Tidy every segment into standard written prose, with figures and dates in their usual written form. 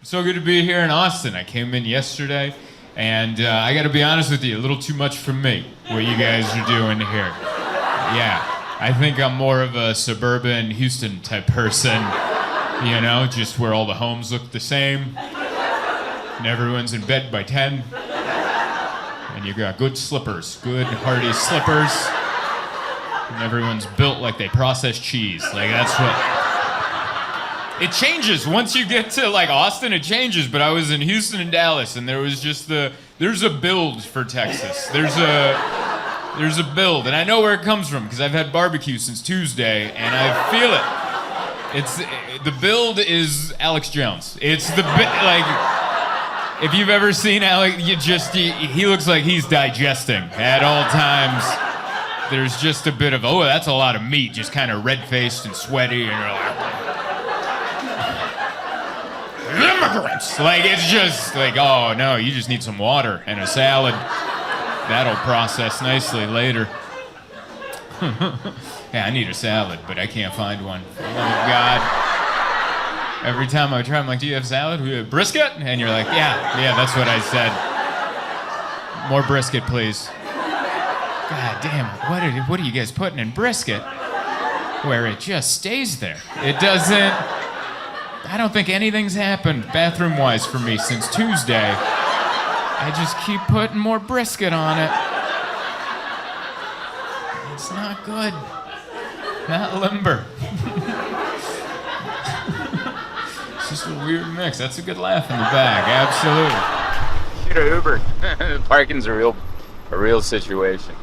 So good to be here in Austin. I came in yesterday, and I got to be honest with you, a little too much for me, what you guys are doing here. Yeah, I think I'm more of a suburban Houston type person, you know, just where all the homes look the same, and everyone's in bed by 10, and you got good slippers, good hearty slippers, and everyone's built like they process cheese. Like, that's what... It changes once you get to like Austin. It changes, but I was in Houston and Dallas, and there was just there's a build for Texas. There's a build, and I know where it comes from because I've had barbecue since Tuesday, and I feel it. The build is Alex Jones. It's like if you've ever seen Alex, he looks like he's digesting at all times. There's just a bit of that's a lot of meat, just kind of red-faced and sweaty, and you're like. Immigrants! Like, it's just like, oh no, you just need some water and a salad. That'll process nicely later. Yeah, I need a salad, but I can't find one. Oh God. Every time I try, I'm like, do you have salad? We have brisket? And you're like, yeah, that's what I said. More brisket, please. God damn it, what are you guys putting in brisket? Where it just stays there. It doesn't... I don't think anything's happened bathroom-wise for me since Tuesday. I just keep putting more brisket on it. It's not good. Not limber. It's just a weird mix. That's a good laugh in the back. Absolutely. Shoot an Uber. Parking's a real situation.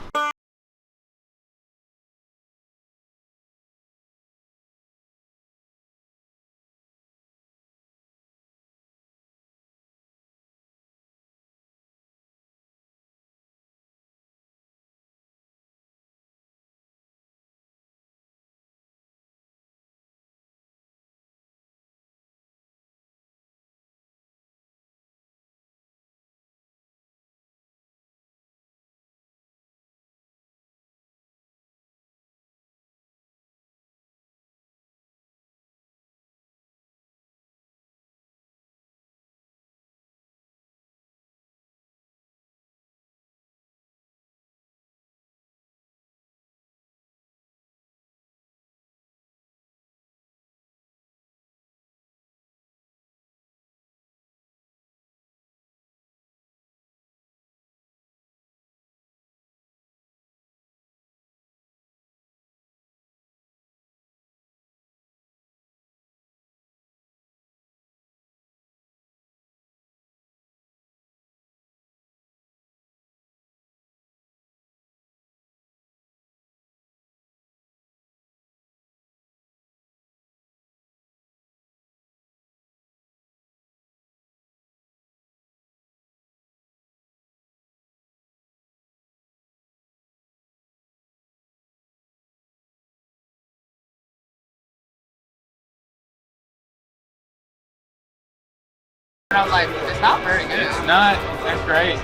I'm like, it's not very good. It's not that great.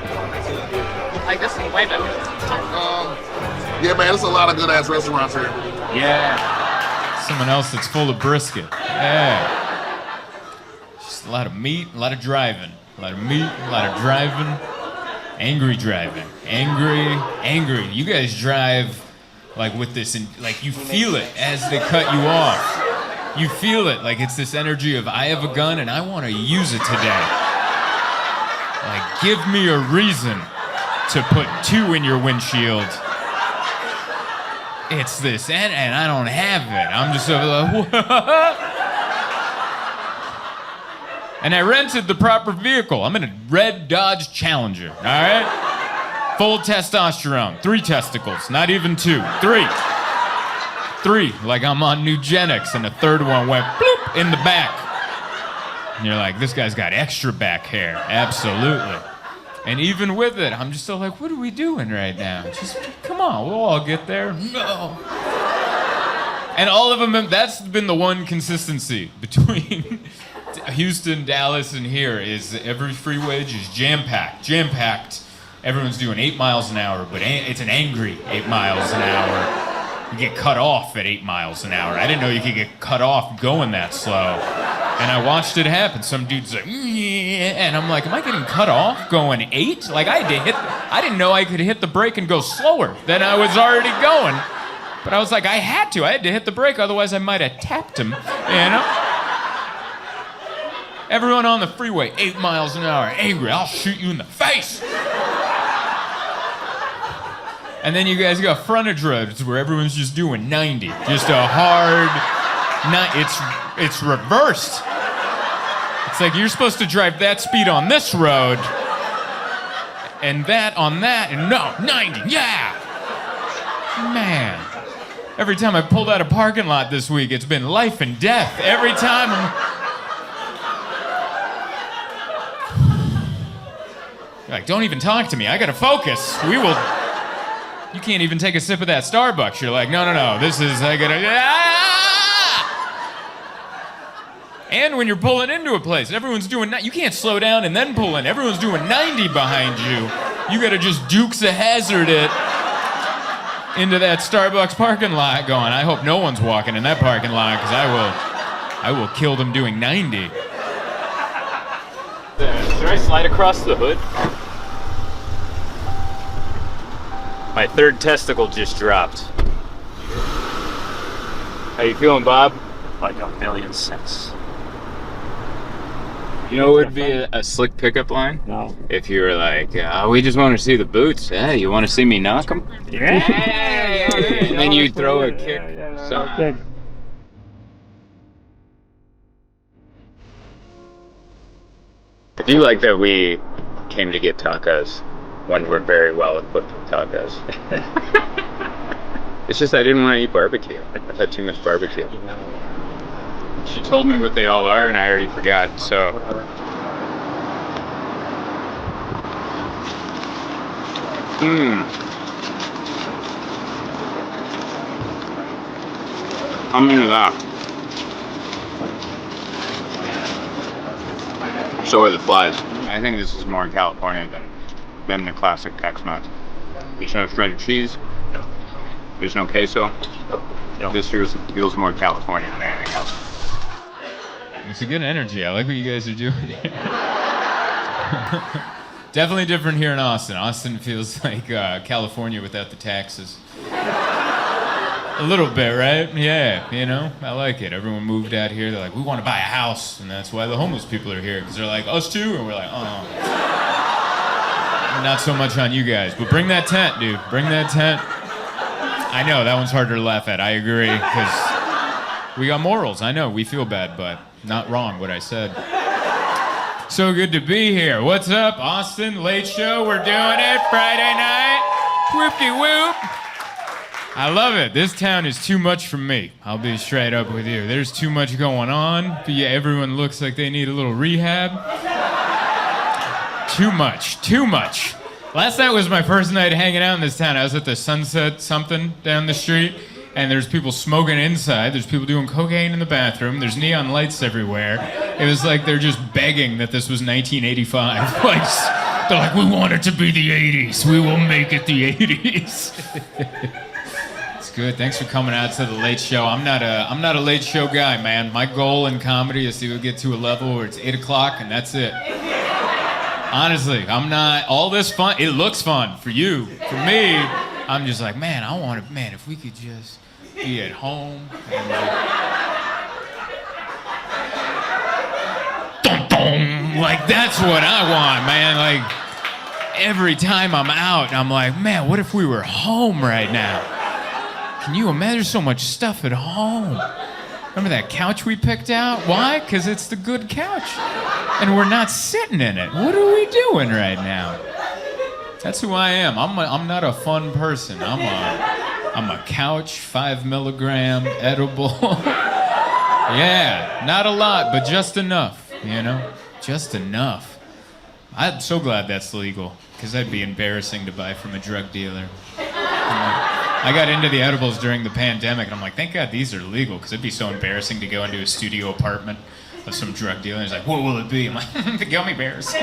Like, this is way better. Yeah, man, there's a lot of good-ass restaurants here. Yeah. Someone else that's full of brisket. Yeah. Just a lot of meat, a lot of driving. A lot of meat, a lot of driving. Angry driving. Angry. You guys drive like with this, like you feel it as they cut you off. You feel it, like it's this energy of I have a gun and I want to use it today. Like, give me a reason to put 2 in your windshield. It's this, and I don't have it. I'm just like, what? And I rented the proper vehicle. I'm in a red Dodge Challenger, all right? Full testosterone, 3 testicles, not even 2, 3. 3, like I'm on Nugenics, and the third one went bloop in the back. And you're like, this guy's got extra back hair. Absolutely. And even with it, I'm just still like, what are we doing right now? Just, come on, we'll all get there. No. And all of them, that's been the one consistency between Houston, Dallas, and here is every freeway is jam-packed. Everyone's doing 8 miles an hour, but it's an angry 8 miles an hour. You get cut off at 8 miles an hour. I didn't know you could get cut off going that slow. And I watched it happen. Some dude's like, and I'm like, am I getting cut off going 8? Like I didn't know I could hit the brake and go slower than I was already going. But I was like, I had to hit the brake, otherwise I might have tapped him, you know? Everyone on the freeway, 8 miles an hour, angry, I'll shoot you in the face. And then you guys got frontage roads where everyone's just doing 90. Just a hard, it's reversed. It's like you're supposed to drive that speed on this road, and that on that, and no, 90, yeah! Man. Every time I pulled out a parking lot this week, it's been life and death. Every time You're like, don't even talk to me, I gotta focus. You can't even take a sip of that Starbucks. You're like, no, I gotta, And when you're pulling into a place, everyone's doing, you can't slow down and then pull in. Everyone's doing 90 behind you. You gotta just Dukes of Hazzard it into that Starbucks parking lot going, I hope no one's walking in that parking lot because I will kill them doing 90. Should I slide across the hood? My third testicle just dropped. How you feeling, Bob? Like $1,000,000. You know what would be a slick pickup line? No. If you were like, we just want to see the boots. Hey, you want to see me knock them? Yeah. And then you throw a kick. So, I do like that we came to get tacos when we're very well equipped with tacos. It's just I didn't want to eat barbecue. I've had too much barbecue. She told me what they all are, and I already forgot, so. I'm into that. So are the flies. I think this is more California than the classic Tex-Mex. There's no shredded cheese. There's no queso. This feels more California than anything else. It's a good energy. I like what you guys are doing here. Definitely different here in Austin. Austin feels like California without the taxes. A little bit, right? Yeah, you know, I like it. Everyone moved out here. They're like, we want to buy a house. And that's why the homeless people are here. Because they're like, us too? And we're like, oh. Not so much on you guys. But bring that tent, dude. Bring that tent. I know, that one's harder to laugh at. I agree. Because we got morals. I know, we feel bad, but not wrong what I said. So good to be here. What's up, Austin? Late show. We're doing it Friday night. Whoop-de-whoop. I love it. This town is too much for me. I'll be straight up with you. There's too much going on. But yeah, everyone looks like they need a little rehab. Too much. Too much. Last night was my first night hanging out in this town. I was at the Sunset something down the street. And there's people smoking inside. There's people doing cocaine in the bathroom. There's neon lights everywhere. It was like they're just begging that this was 1985. Like, they're like, we want it to be the 80s. We will make it the 80s. It's good. Thanks for coming out to the late show. I'm not a late show guy, man. My goal in comedy is to get to a level where it's 8 o'clock and that's it. Honestly, I'm not all this fun. It looks fun for you. For me, I'm just like, man, if we could just be at home and like that's what I want, man. Like every time I'm out, I'm like, man, what if we were home right now? Can you imagine? There's so much stuff at home. Remember that couch we picked out? Why? Because it's the good couch. And we're not sitting in it. What are we doing right now? That's who I am. I'm not a fun person. I'm a couch, 5 milligram, edible. Yeah, not a lot, but just enough, you know? Just enough. I'm so glad that's legal, because that'd be embarrassing to buy from a drug dealer. I got into the edibles during the pandemic, and I'm like, thank God these are legal, because it'd be so embarrassing to go into a studio apartment of some drug dealer. He's like, what will it be? I'm like, the gummy bears.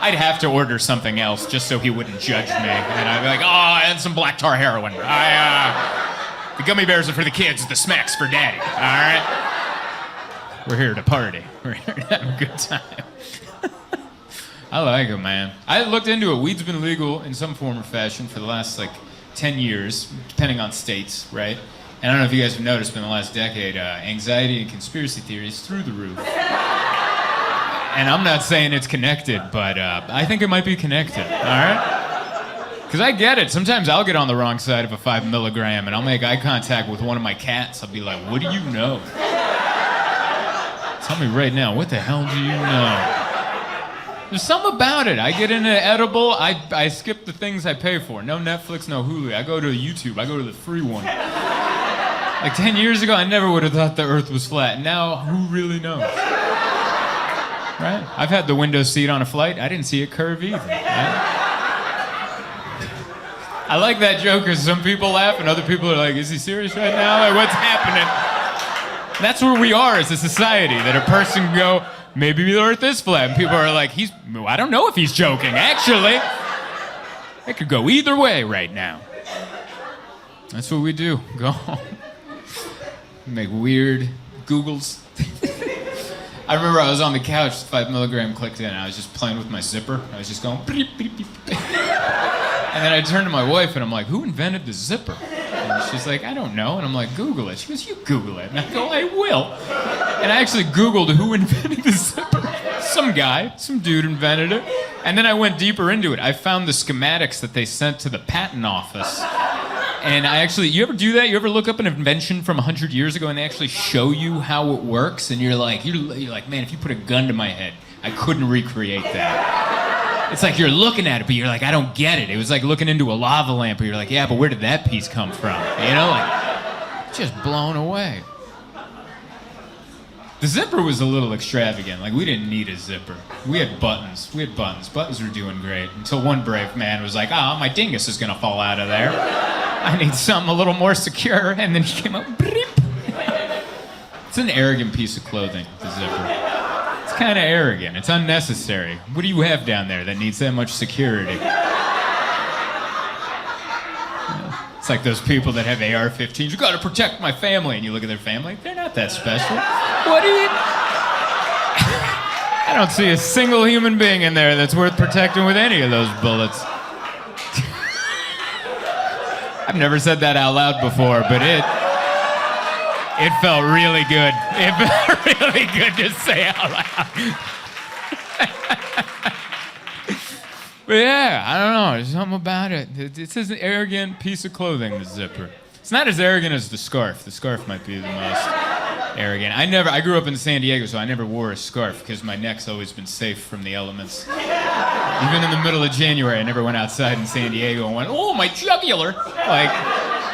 I'd have to order something else just so he wouldn't judge me. And I'd be like, oh, and some black tar heroin. The gummy bears are for the kids, the smacks for daddy, all right? We're here to party. We're here to have a good time. I like it, man. I looked into it. Weed's been legal in some form or fashion for the last, 10 years, depending on states, right? And I don't know if you guys have noticed, but in the last decade, anxiety and conspiracy theories through the roof. And I'm not saying it's connected, but I think it might be connected, all right? Because I get it. Sometimes I'll get on the wrong side of a 5 milligram, and I'll make eye contact with one of my cats. I'll be like, what do you know? Tell me right now, what the hell do you know? There's something about it. I get into edible, I skip the things I pay for. No Netflix, no Hulu. I go to YouTube. I go to the free one. 10 years ago, I never would have thought the earth was flat. Now, who really knows? Right? I've had the window seat on a flight. I didn't see it curve either. Right? I like that joke because some people laugh and other people are like, is he serious right now? Like, what's happening? That's where we are as a society, that a person can go, maybe the earth is flat. And people are like, I don't know if he's joking. Actually, it could go either way right now. That's what we do. Go home. Make weird Googles. I remember I was on the couch, 5 milligram clicked in, and I was just playing with my zipper. I was just going, beep, beep, beep. And then I turned to my wife and I'm like, who invented the zipper? And she's like, I don't know. And I'm like, Google it. She goes, you Google it. And I go, I will. And I actually Googled who invented the zipper. Some guy, some dude invented it. And then I went deeper into it. I found the schematics that they sent to the patent office. And you ever do that? You ever look up an invention from 100 years ago and they actually show you how it works? And you're like, man, if you put a gun to my head, I couldn't recreate that. It's like you're looking at it, but you're like, I don't get it. It was like looking into a lava lamp, but you're like, yeah, but where did that piece come from? You know, just blown away. The zipper was a little extravagant. We didn't need a zipper. We had buttons. Buttons were doing great until one brave man was like, my dingus is going to fall out of there. I need something a little more secure. And then he came up, beep. It's an arrogant piece of clothing, the zipper. It's kind of arrogant. It's unnecessary. What do you have down there that needs that much security? It's like those people that have AR-15s. You got to protect my family. And you look at their family, they're not that special. What do you... I don't see a single human being in there that's worth protecting with any of those bullets. I've never said that out loud before, but it felt really good. It felt really good to say out loud. But yeah, I don't know. There's something about it. It's an arrogant piece of clothing, the zipper. It's not as arrogant as the scarf. The scarf might be the most arrogant. I grew up in San Diego, so I never wore a scarf because my neck's always been safe from the elements. Even in the middle of January, I never went outside in San Diego and went, oh, my jugular.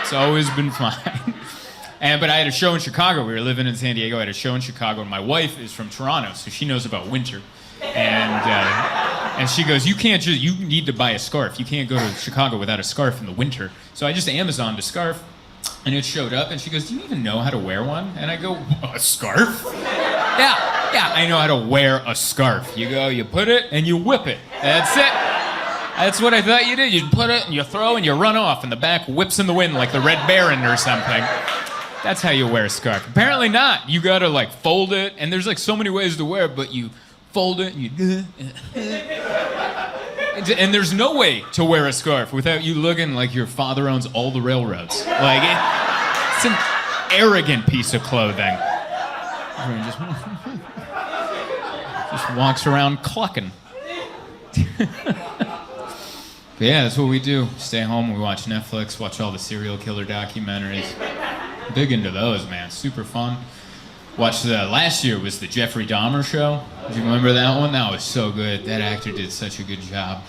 It's always been fine. But I had a show in Chicago. We were living in San Diego. I had a show in Chicago, and my wife is from Toronto, so she knows about winter. And she goes, you need to buy a scarf. You can't go to Chicago without a scarf in the winter. So I just Amazoned a scarf, and it showed up, and she goes, do you even know how to wear one? And I go, a scarf? Yeah, I know how to wear a scarf. You go, you put it, and you whip it. That's it. That's what I thought you did. You put it, and you throw, and you run off, and the back whips in the wind like the Red Baron or something. That's how you wear a scarf. Apparently not. You gotta fold it, and there's so many ways to wear it, but you fold it, and you and there's no way to wear a scarf without you looking like your father owns all the railroads. It's an arrogant piece of clothing. Everyone just walks around clucking. But yeah, that's what we do. Stay home, we watch Netflix, watch all the serial killer documentaries. Big into those, man. Super fun. Watched last year was the Jeffrey Dahmer show. Do you remember that one? That was so good. That actor did such a good job.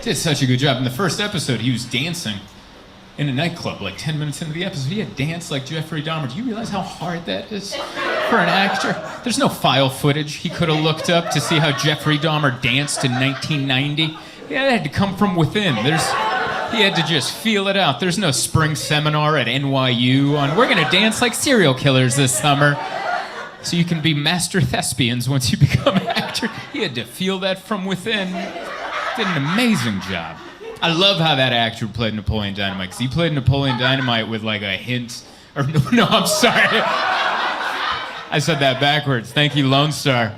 In the first episode, he was dancing in a nightclub 10 minutes into the episode. He had danced like Jeffrey Dahmer. Do you realize how hard that is for an actor? There's no file footage he could have looked up to see how Jeffrey Dahmer danced in 1990. Yeah, that had to come from within. He had to just feel it out. There's no spring seminar at NYU on, we're going to dance like serial killers this summer so you can be master thespians once you become an actor. He had to feel that from within. Did an amazing job. I love how that actor played Napoleon Dynamite, because he played Napoleon Dynamite with a hint, or no, I'm sorry. I said that backwards. Thank you, Lone Star.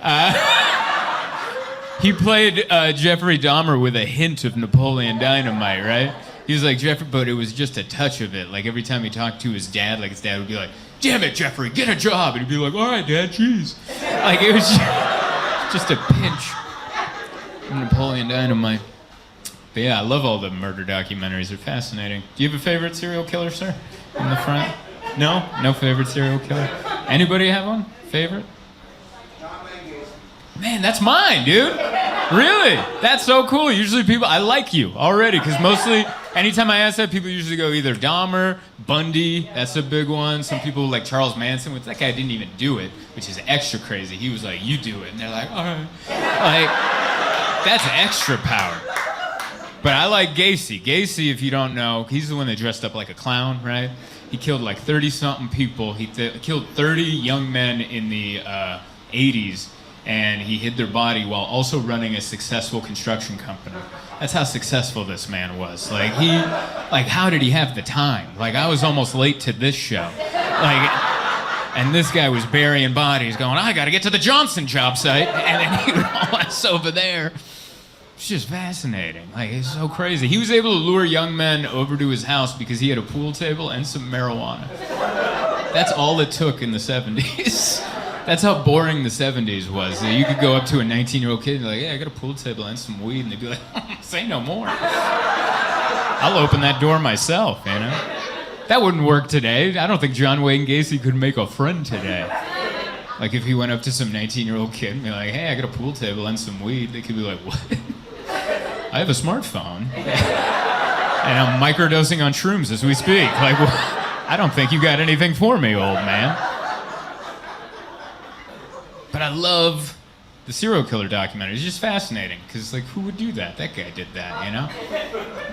He played Jeffrey Dahmer with a hint of Napoleon Dynamite, right? He was like Jeffrey, but it was just a touch of it. Like every time he talked to his dad, like his dad would be like, "Damn it, Jeffrey, get a job," and he'd be like, "All right, Dad, cheese." Like it was just a pinch of Napoleon Dynamite. But yeah, I love all the murder documentaries. They're fascinating. Do you have a favorite serial killer, sir? In the front? No? No favorite serial killer? Anybody have one? Favorite? Man, that's mine, dude. Really? That's so cool. Usually people, I like you already, because mostly, anytime I ask that, people usually go either Dahmer, Bundy, that's a big one. Some people like Charles Manson, which that guy didn't even do it, which is extra crazy. He was like, "You do it." And they're like, "All right." Like, that's extra power. But I like Gacy. Gacy, if you don't know, he's the one that dressed up like a clown, right? He killed like 30-something people. He killed 30 young men in the 80s, and he hid their body while also running a successful construction company. That's how successful this man was. Like how did he have the time? Like I was almost late to this show. And this guy was burying bodies going, "I gotta get to the Johnson job site," and then he would haul us over there. It's just fascinating. Like, it's so crazy. He was able to lure young men over to his house because he had a pool table and some marijuana. That's all it took in the 70s. That's how boring the 70s was. You could go up to a 19-year-old kid and be like, "Yeah, I got a pool table and some weed," and they'd be like, "Say no more. I'll open that door myself," you know? That wouldn't work today. I don't think John Wayne Gacy could make a friend today. Like, if he went up to some 19-year-old kid and be like, "Hey, I got a pool table and some weed," they could be like, "What?" "I have a smartphone, and I'm microdosing on shrooms as we speak. Like, well, I don't think you got anything for me, old man." But I love the serial killer documentary. It's just fascinating, because, like, who would do that? That guy did that, you know?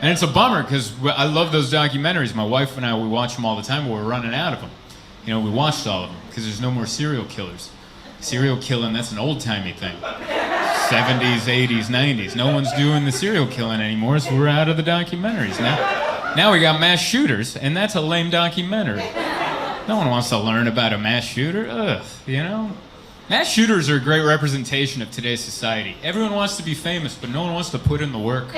And it's a bummer, because I love those documentaries. My wife and I, we watch them all the time, but we're running out of them. You know, we watched all of them, because there's no more serial killers. Serial killing, that's an old-timey thing. 70s, 80s, 90s. No one's doing the serial killing anymore, so we're out of the documentaries now. Now we got mass shooters, and that's a lame documentary. No one wants to learn about a mass shooter. Ugh, you know? Mass shooters are a great representation of today's society. Everyone wants to be famous, but no one wants to put in the work.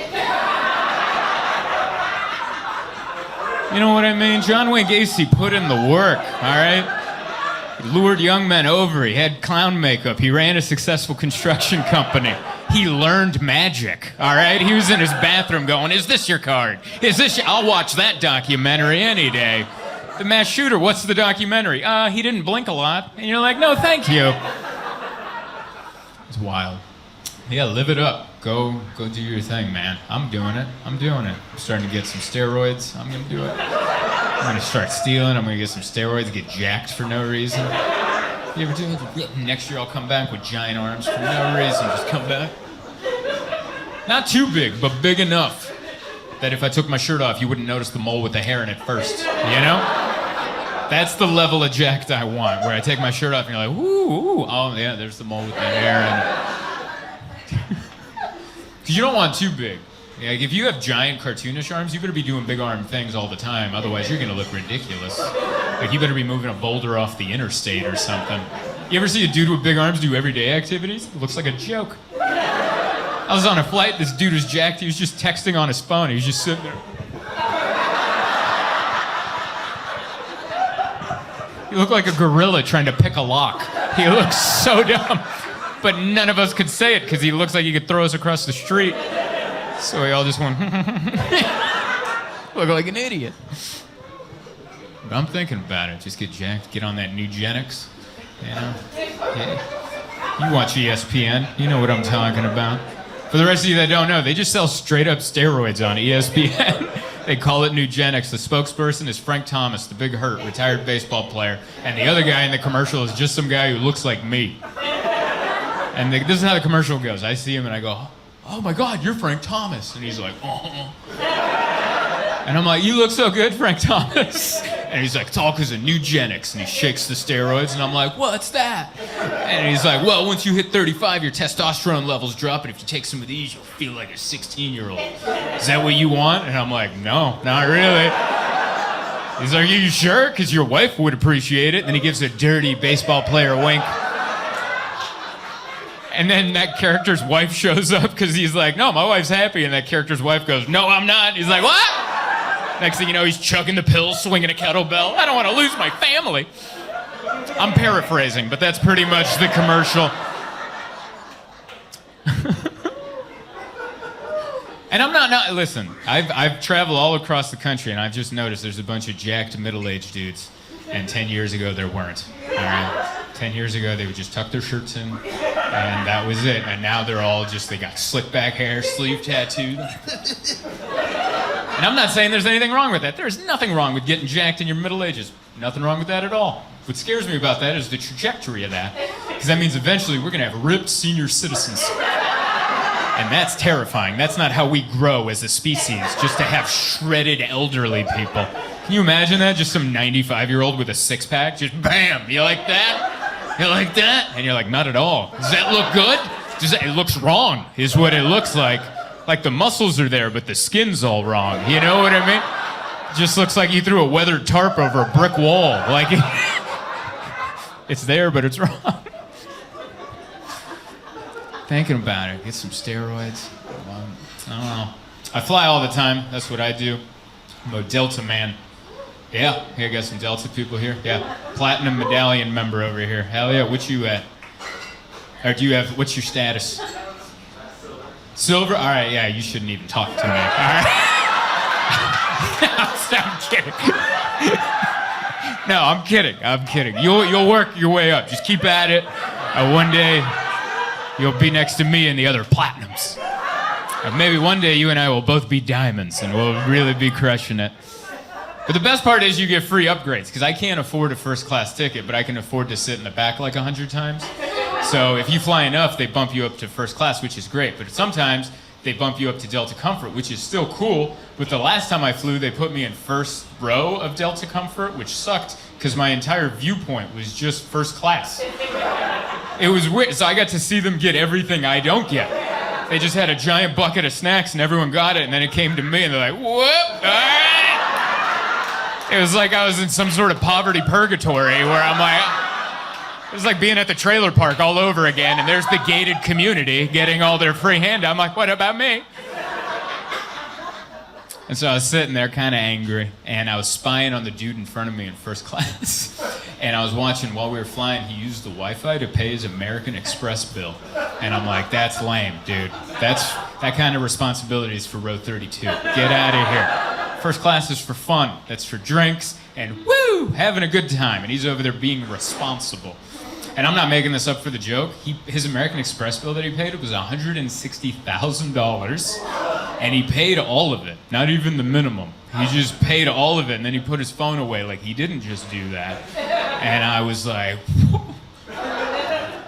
You know what I mean? John Wayne Gacy put in the work, all right? He lured young men over. He had clown makeup. He ran a successful construction company. He learned magic, all right? He was in his bathroom going, "Is this your card? Is this I'll watch that documentary any day." The mass shooter, what's the documentary? He didn't blink a lot. And you're like, "No, thank you." It's wild. Yeah, live it up. Go do your thing, man. I'm doing it. I'm starting to get some steroids. I'm gonna do it. I'm gonna start stealing. I'm gonna get some steroids, get jacked for no reason. You ever do it? Yeah. Next year I'll come back with giant arms for no reason. Just come back. Not too big, but big enough that if I took my shirt off, you wouldn't notice the mole with the hair in it first. You know? That's the level of jacked I want, where I take my shirt off and you're like, "Ooh, oh yeah, there's the mole with the hair in it." Because you don't want too big. Like, if you have giant cartoonish arms, you better be doing big arm things all the time. Otherwise, you're going to look ridiculous. Like, you better be moving a boulder off the interstate or something. You ever see a dude with big arms do everyday activities? It looks like a joke. I was on a flight. This dude was jacked. He was just texting on his phone. He was just sitting there. He looked like a gorilla trying to pick a lock. He looked so dumb. But none of us could say it because he looks like he could throw us across the street. So we all just went, look like an idiot. But I'm thinking about it. Just get jacked, get on that Nugenics. You know? Yeah. You watch ESPN. You know what I'm talking about. For the rest of you that don't know, they just sell straight up steroids on ESPN. They call it Nugenics. The spokesperson is Frank Thomas, the big hurt, retired baseball player. And the other guy in the commercial is just some guy who looks like me. And this is how the commercial goes. I see him and I go, "Oh my God, you're Frank Thomas." And he's like, "Oh." And I'm like, "You look so good, Frank Thomas." And he's like, "It's all because of Nugenics." And he shakes the steroids and I'm like, "What's that?" And he's like, "Well, once you hit 35, your testosterone levels drop, and if you take some of these, you'll feel like a 16-year-old. Is that what you want?" And I'm like, "No, not really." He's like, are you sure? Because your wife would appreciate it. And then he gives a dirty baseball player wink. And then that character's wife shows up because he's like, no, my wife's happy. And that character's wife goes, no, I'm not. He's like, what? Next thing you know, he's chugging the pills, swinging a kettlebell. I don't want to lose my family. I'm paraphrasing, but that's pretty much the commercial. And I'm not listen, I've traveled all across the country, and I've just noticed there's a bunch of jacked middle-aged dudes. And 10 years ago, there weren't. All right? 10 years ago, they would just tuck their shirts in, and that was it. And now they're all just, they got slick back hair, sleeve tattooed. And I'm not saying there's anything wrong with that. There's nothing wrong with getting jacked in your middle ages. Nothing wrong with that at all. What scares me about that is the trajectory of that. Because that means eventually we're going to have ripped senior citizens. And that's terrifying. That's not how we grow as a species, just to have shredded elderly people. Can you imagine that? Just some 95-year-old with a six-pack? Just bam! You like that? You like that? And you're like, not at all. Does that look good? It looks wrong, is what it looks like. Like the muscles are there, but the skin's all wrong. You know what I mean? Just looks like you threw a weathered tarp over a brick wall. Like, it's there, but it's wrong. Thinking about it, get some steroids. I don't know. I fly all the time. That's what I do. I'm a Delta man. Yeah, I got some Delta people here. Yeah, platinum medallion member over here. Hell yeah, what you at? Or do you have, what's your status? Silver? All right, yeah, you shouldn't even talk to me. All right? I'm kidding. No, I'm kidding. I'm kidding. You'll work your way up. Just keep at it. One day, you'll be next to me and the other platinums. And maybe one day you and I will both be diamonds and we'll really be crushing it. But the best part is you get free upgrades, because I can't afford a first class ticket, but I can afford to sit in the back like 100 times. So if you fly enough, they bump you up to first class, which is great. But sometimes they bump you up to Delta Comfort, which is still cool. But the last time I flew, they put me in first row of Delta Comfort, which sucked because my entire viewpoint was just first class. It was weird. So I got to see them get everything I don't get. They just had a giant bucket of snacks and everyone got it, and then it came to me and they're like, whoop, all right. It was like I was in some sort of poverty purgatory where I'm like, it was like being at the trailer park all over again, and there's the gated community getting all their free handout. I'm like, what about me? And so I was sitting there kind of angry, and I was spying on the dude in front of me in first class. And I was watching while we were flying, he used the Wi-Fi to pay his American Express bill. And I'm like, that's lame, dude. That kind of responsibility is for row 32. Get out of here. First class is for fun. That's for drinks and woo, having a good time. And he's over there being responsible. And I'm not making this up for the joke. His American Express bill that he paid was $160,000. And he paid all of it, not even the minimum. He just paid all of it, and then he put his phone away like he didn't just do that. And I was like,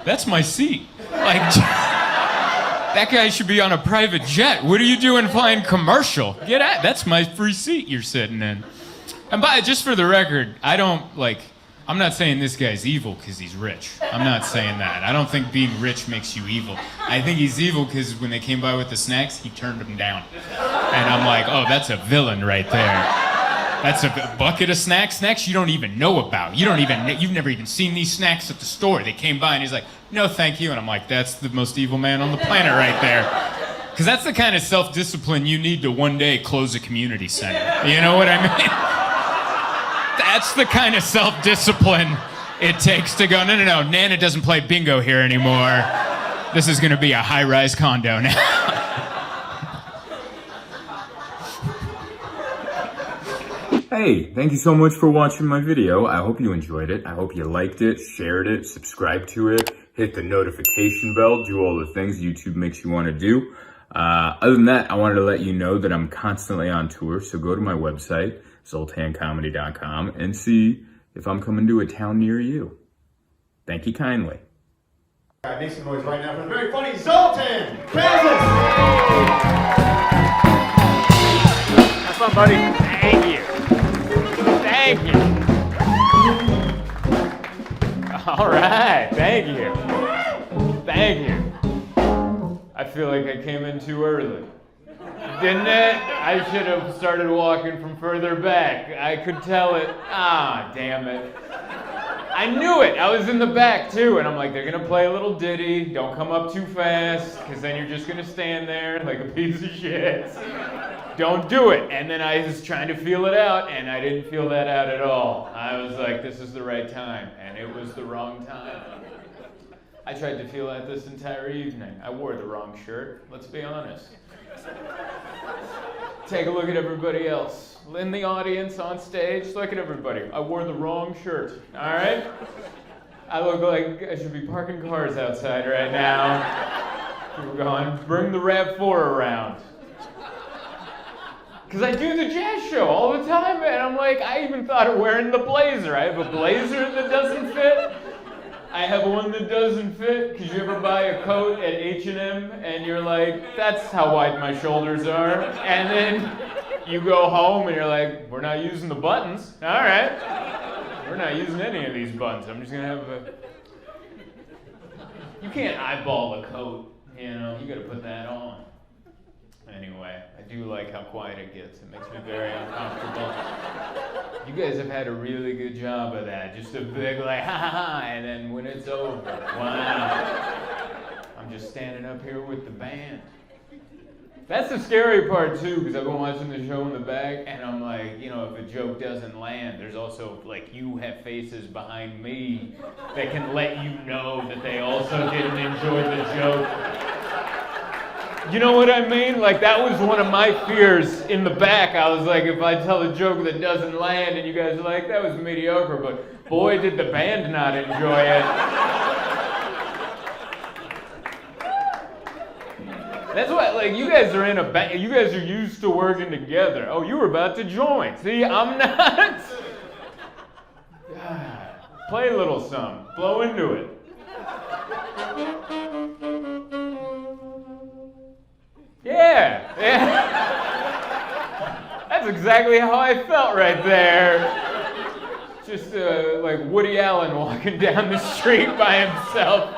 that's my seat. Like, that guy should be on a private jet. What are you doing flying commercial? Get out. That's my free seat you're sitting in. And just for the record, I'm not saying this guy's evil because he's rich. I'm not saying that. I don't think being rich makes you evil. I think he's evil because when they came by with the snacks, he turned them down. And I'm like, oh, that's a villain right there. That's a bucket of snacks you don't even know about. You've never even seen these snacks at the store. They came by and he's like, no, thank you. And I'm like, that's the most evil man on the planet right there. Because that's the kind of self-discipline you need to one day close a community center. You know what I mean? That's the kind of self-discipline it takes to go, no, Nana doesn't play bingo here anymore. This is going to be a high-rise condo now. Hey, thank you so much for watching my video. I hope you enjoyed it. I hope you liked it, shared it, subscribed to it, hit the notification bell, do all the things YouTube makes you want to do. Other than that, I wanted to let you know that I'm constantly on tour, so go to my website, zoltancomedy.com, and see if I'm coming to a town near you. Thank you kindly. Make some noise right now for the very funny Zoltan Kaszas! Have fun, buddy. Thank you. Thank you. All right, thank you. Thank you. I feel like I came in too early. Didn't it? I should have started walking from further back. I could tell it. Ah, damn it. I knew it. I was in the back too, and I'm like, they're gonna play a little ditty. Don't come up too fast, because then you're just gonna stand there like a piece of shit. Don't do it. And then I was trying to feel it out, and I didn't feel that out at all. I was like, this is the right time, and it was the wrong time. I tried to feel that this entire evening. I wore the wrong shirt, let's be honest. Take a look at everybody else. In the audience, on stage, look at everybody. I wore the wrong shirt, all right? I look like I should be parking cars outside right now. People going, bring the RAV4 around. Because I do the jazz show all the time, and I'm like, I even thought of wearing the blazer. I have a blazer that doesn't fit. I have one that doesn't fit, because you ever buy a coat at H&M, and you're like, that's how wide my shoulders are. And then you go home, and you're like, we're not using the buttons. All right. We're not using any of these buttons. I'm just going to have a... You can't eyeball a coat, you know. You got to put that on. Anyway, I do like how quiet it gets. It makes me very uncomfortable. You guys have had a really good job of that. Just a big like, ha ha ha, and then when it's over, wow. I'm just standing up here with the band. That's the scary part too, because I've been watching the show in the back, and I'm like, you know, if a joke doesn't land, there's also, like, you have faces behind me that can let you know that they also didn't enjoy the joke. You know what I mean? Like, that was one of my fears in the back. I was like, if I tell a joke that doesn't land and you guys are like, that was mediocre, but boy, did the band not enjoy it. That's why, like, you guys are in a band, you guys are used to working together. Oh, you were about to join. See, I'm not. God. Play a little something. Blow into it. Yeah. That's exactly how I felt right there. Just like Woody Allen walking down the street by himself.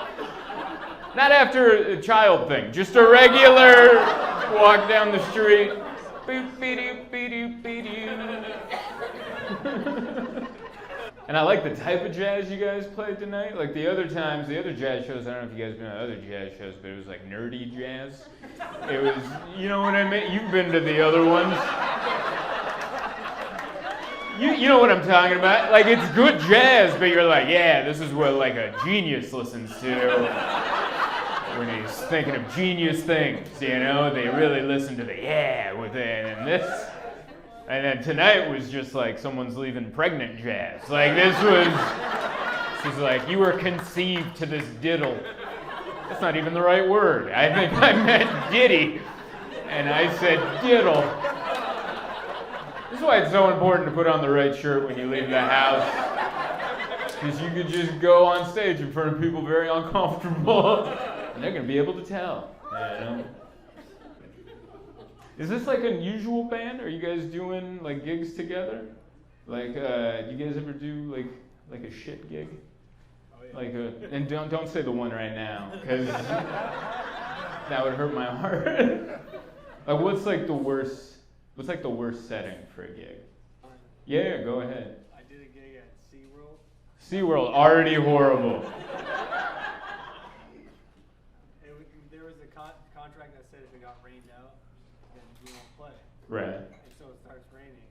Not after a child thing, just a regular walk down the street. And I like the type of jazz you guys played tonight. Like the other times, the other jazz shows, I don't know if you guys have been on other jazz shows, but it was like nerdy jazz. It was, you know what I mean? You've been to the other ones. You know what I'm talking about. Like, it's good jazz, but you're like, yeah, this is what like a genius listens to. When he's thinking of genius things, you know? They really listen to the yeah with it and this. And then tonight was just like someone's leaving pregnant jazz. Like this was like, you were conceived to this diddle. That's not even the right word. I think I meant ditty. And I said diddle. This is why it's so important to put on the right shirt when you leave the house. Because you could just go on stage in front of people very uncomfortable. And they're going to be able to tell. You know? Is this like an usual band? Are you guys doing like gigs together? Like, you guys ever do like a shit gig? Oh, yeah. Like and don't say the one right now, because that would hurt my heart. Like, what's like the worst setting for a gig? Yeah, go ahead. I did a gig at SeaWorld. SeaWorld, already horrible. There was a contract that said if it got rained out, then we won't play. Right. And so it starts raining.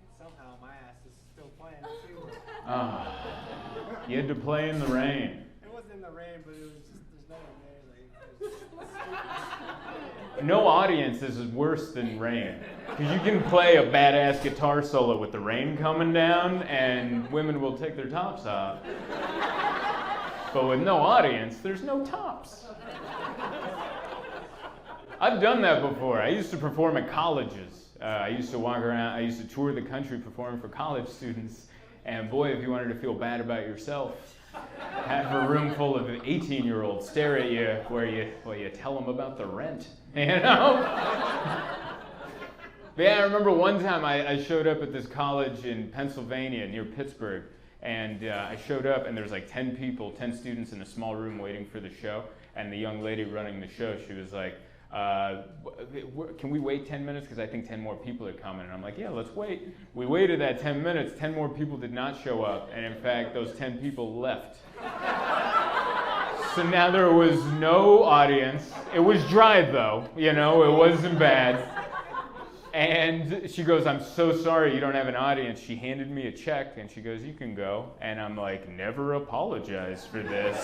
And somehow my ass is still playing at SeaWorld. Oh. You had to play in the rain. It wasn't in the rain, but it was just, there's no one there. Like, No audience is worse than rain. Because you can play a badass guitar solo with the rain coming down and women will take their tops off. But with no audience, there's no tops. I've done that before. I used to perform at colleges. I used to walk around, I used to tour the country performing for college students. And boy, if you wanted to feel bad about yourself, have a room full of 18-year-olds stare at you while you tell them about the rent, you know? But yeah, I remember one time I showed up at this college in Pennsylvania near Pittsburgh, and I showed up and there was like 10 students in a small room waiting for the show, and the young lady running the show, she was like, Can we wait 10 minutes? Because I think 10 more people are coming. And I'm like, yeah, let's wait. We waited that 10 minutes. 10 more people did not show up. And in fact, those 10 people left. So now there was no audience. It was dry though, you know, it wasn't bad. And she goes, I'm so sorry you don't have an audience. She handed me a check and she goes, you can go. And I'm like, never apologize for this.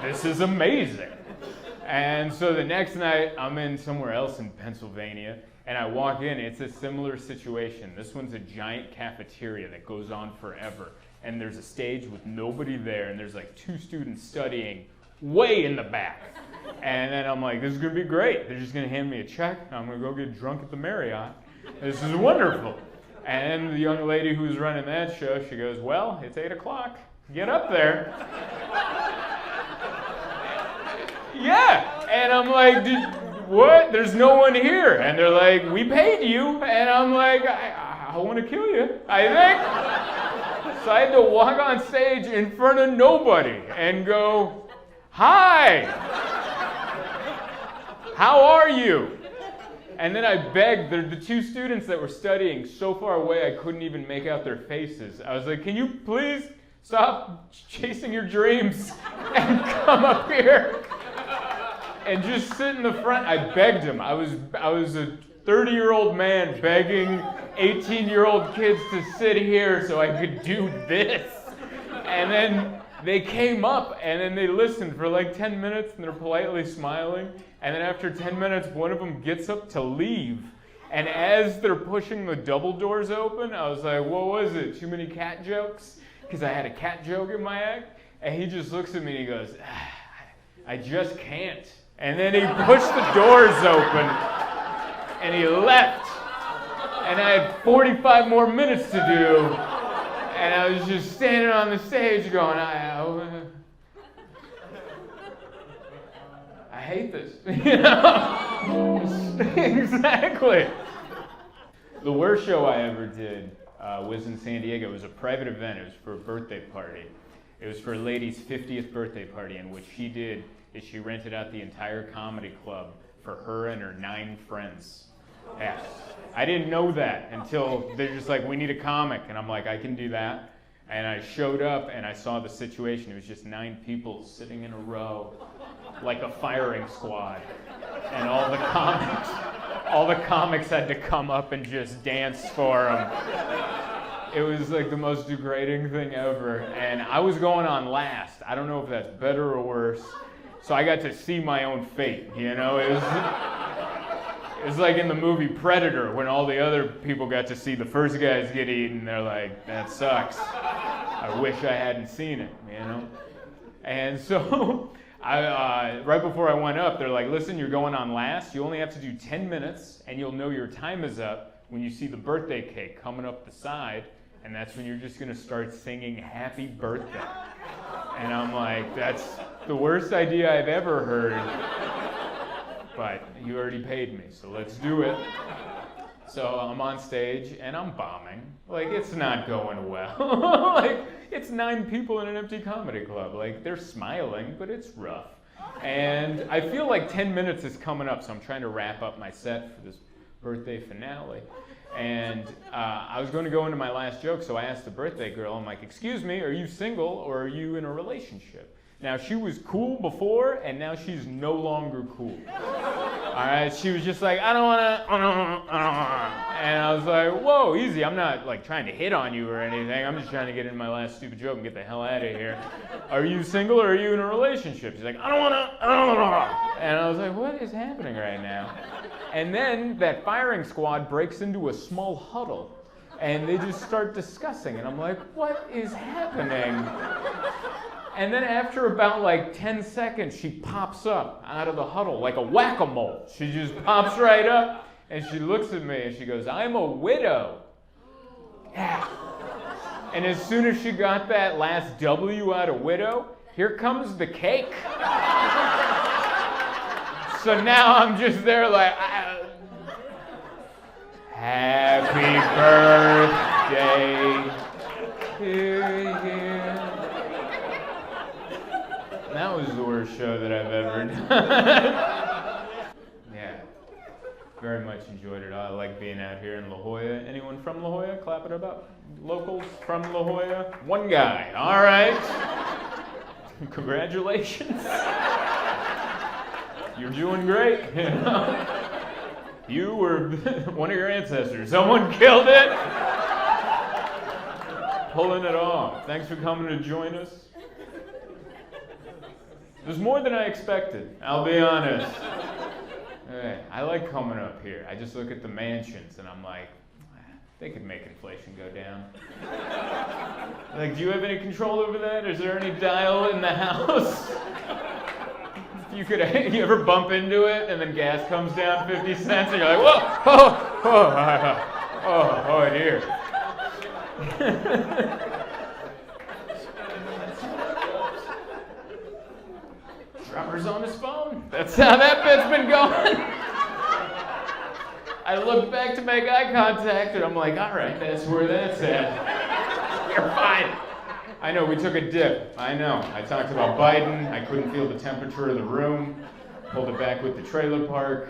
This is amazing. And so the next night I'm in somewhere else in Pennsylvania and I walk in, it's a similar situation. This one's a giant cafeteria that goes on forever. And there's a stage with nobody there and there's like 2 students studying way in the back. And then I'm like, this is gonna be great. They're just gonna hand me a check. I'm gonna go get drunk at the Marriott. This is wonderful. And the young lady who's running that show, she goes, well, it's 8 o'clock. Get up there. Yeah. And I'm like, what? There's no one here. And they're like, we paid you. And I'm like, I want to kill you, I think. So I had to walk on stage in front of nobody and go, hi. How are you? And then I begged the 2 students that were studying so far away I couldn't even make out their faces. I was like, can you please stop chasing your dreams and come up here and just sit in the front? I begged them. I was a 30-year-old man begging 18-year-old kids to sit here so I could do this. And then they came up and then they listened for like 10 minutes and they're politely smiling. And then after 10 minutes, one of them gets up to leave. And as they're pushing the double doors open, I was like, what was it? Too many cat jokes? Because I had a cat joke in my act. And he just looks at me and he goes, I just can't. And then he pushed the doors open and he left. And I had 45 more minutes to do. And I was just standing on the stage going, I hate this, you know? Exactly. The worst show I ever did was in San Diego. It was a private event. It was for a birthday party. It was for a lady's 50th birthday party, and what she did is she rented out the entire comedy club for her and her 9 friends. Yeah. I didn't know that until they're just like, we need a comic. And I'm like, I can do that. And I showed up and I saw the situation. It was just 9 people sitting in a row like a firing squad. And all the comics had to come up and just dance for them. It was like the most degrading thing ever. And I was going on last. I don't know if that's better or worse. So I got to see my own fate, you know? It was like in the movie Predator when all the other people got to see the first guys get eaten. They're like, that sucks. I wish I hadn't seen it, you know? And so right before I went up, they're like, listen, you're going on last. You only have to do 10 minutes and you'll know your time is up when you see the birthday cake coming up the side. And that's when you're just going to start singing happy birthday. And I'm like, that's the worst idea I've ever heard. But you already paid me, so let's do it. So I'm on stage and I'm bombing. Like, it's not going well. Like, it's 9 people in an empty comedy club. Like, they're smiling, but it's rough. And I feel like 10 minutes is coming up, so I'm trying to wrap up my set for this birthday finale. And I was going to go into my last joke, so I asked the birthday girl, I'm like, excuse me, are you single or are you in a relationship? Now, she was cool before, and now she's no longer cool. All right, she was just like, I don't want to, and I was like, whoa, easy. I'm not like trying to hit on you or anything. I'm just trying to get in my last stupid joke and get the hell out of here. Are you single or are you in a relationship? She's like, I don't want to, and I was like, what is happening right now? And then that firing squad breaks into a small huddle, and they just start discussing, and I'm like, what is happening? And then after about like 10 seconds, she pops up out of the huddle like a whack-a-mole. She just pops right up and she looks at me and she goes, I'm a widow. Yeah. And as soon as she got that last W out of widow, here comes the cake. So now I'm just there like, happy birthday to you. That was the worst show that I've ever done. Very much enjoyed it. I like being out here in La Jolla. Anyone from La Jolla? Clap it up. Locals from La Jolla? One guy. All right. Congratulations. You're doing great. You know? You were one of your ancestors. Someone killed it. Pulling it off. Thanks for coming to join us. There's more than I expected, I'll be honest. Hey, I like coming up here. I just look at the mansions and I'm like, they could make inflation go down. Like, do you have any control over that? Is there any dial in the house? You ever bump into it and then gas comes down 50 cents and you're like, whoa, oh dear. Drummer's on his phone. That's how that bit's been going. I looked back to make eye contact and I'm like, all right, that's where that's at. You're fine. I know, we took a dip. I know. I talked about Biden. I couldn't feel the temperature of the room. Pulled it back with the trailer park.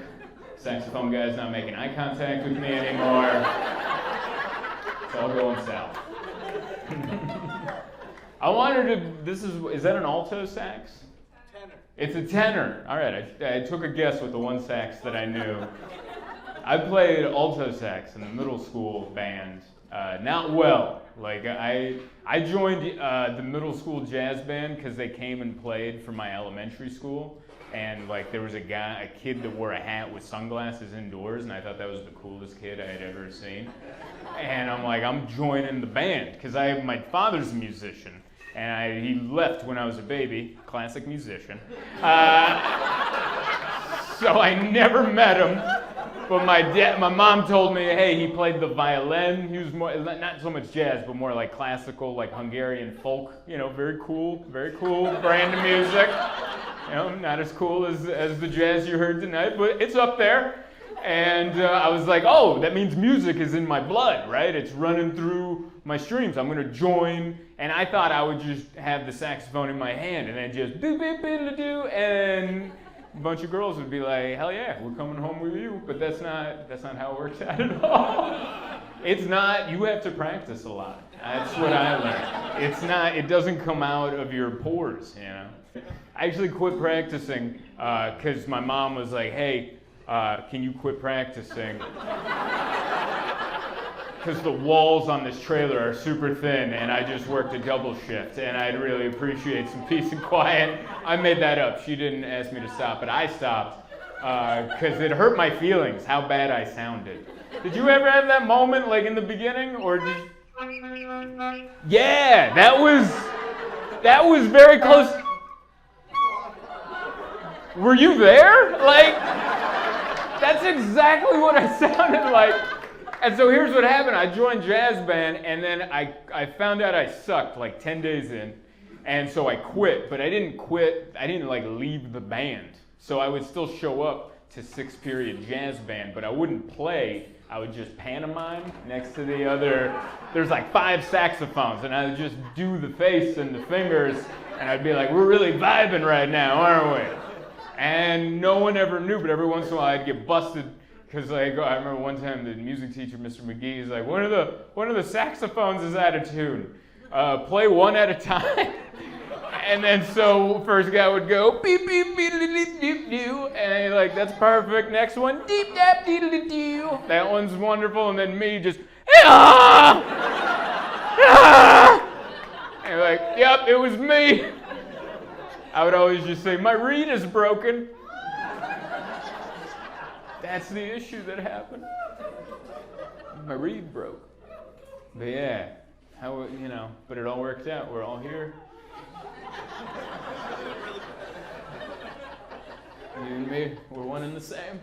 Saxophone guy's not making eye contact with me anymore. It's all going south. I wanted to, is that an alto sax? Tenor. It's a tenor. All right, I took a guess with the one sax that I knew. I played alto sax in the middle school band. Not well. Like, I joined the middle school jazz band because they came and played for my elementary school. And like, there was a kid that wore a hat with sunglasses indoors, and I thought that was the coolest kid I had ever seen. And I'm like, I'm joining the band because my father's a musician, and he left when I was a baby, classic musician. So I never met him. But my mom told me, hey, he played the violin. He was more, not so much jazz, but more like classical, like Hungarian folk. You know, very cool brand of music. You know, not as cool as the jazz you heard tonight, but it's up there. And I was like, oh, that means music is in my blood, right? It's running through my streams. I'm gonna join. And I thought I would just have the saxophone in my hand and then just do, and a bunch of girls would be like, hell yeah, we're coming home with you. But that's not how it works out at all. It's not, you have to practice a lot. That's what I learned. It doesn't come out of your pores, you know. I actually quit practicing because my mom was like, hey, can you quit practicing? Because the walls on this trailer are super thin and I just worked a double shift and I'd really appreciate some peace and quiet. I made that up. She didn't ask me to stop, but I stopped because it hurt my feelings how bad I sounded. Did you ever have that moment like in the beginning or did you... Yeah, that was very close. Were you there? Like, that's exactly what I sounded like. And so here's what happened. I joined jazz band, and then I found out I sucked like 10 days in. And so I quit, but I didn't quit. I didn't like leave the band. So I would still show up to 6th period jazz band, but I wouldn't play. I would just pantomime next to the other. There's like 5 saxophones, and I would just do the face and the fingers, and I'd be like, we're really vibing right now, aren't we? And no one ever knew, but every once in a while I'd get busted. Because I remember one time the music teacher, Mr. McGee, is like, one of the saxophones is out of tune. Play one at a time. And then so first guy would go beep beep beep beep beep doo, and like that's perfect. Next one deep dap deedly doo. That one's wonderful. And then me just ah, ah. And like, yep, it was me. I would always just say my reed is broken. That's the issue that happened. My reed broke. But yeah, but it all worked out. We're all here. You and me, we're one and the same.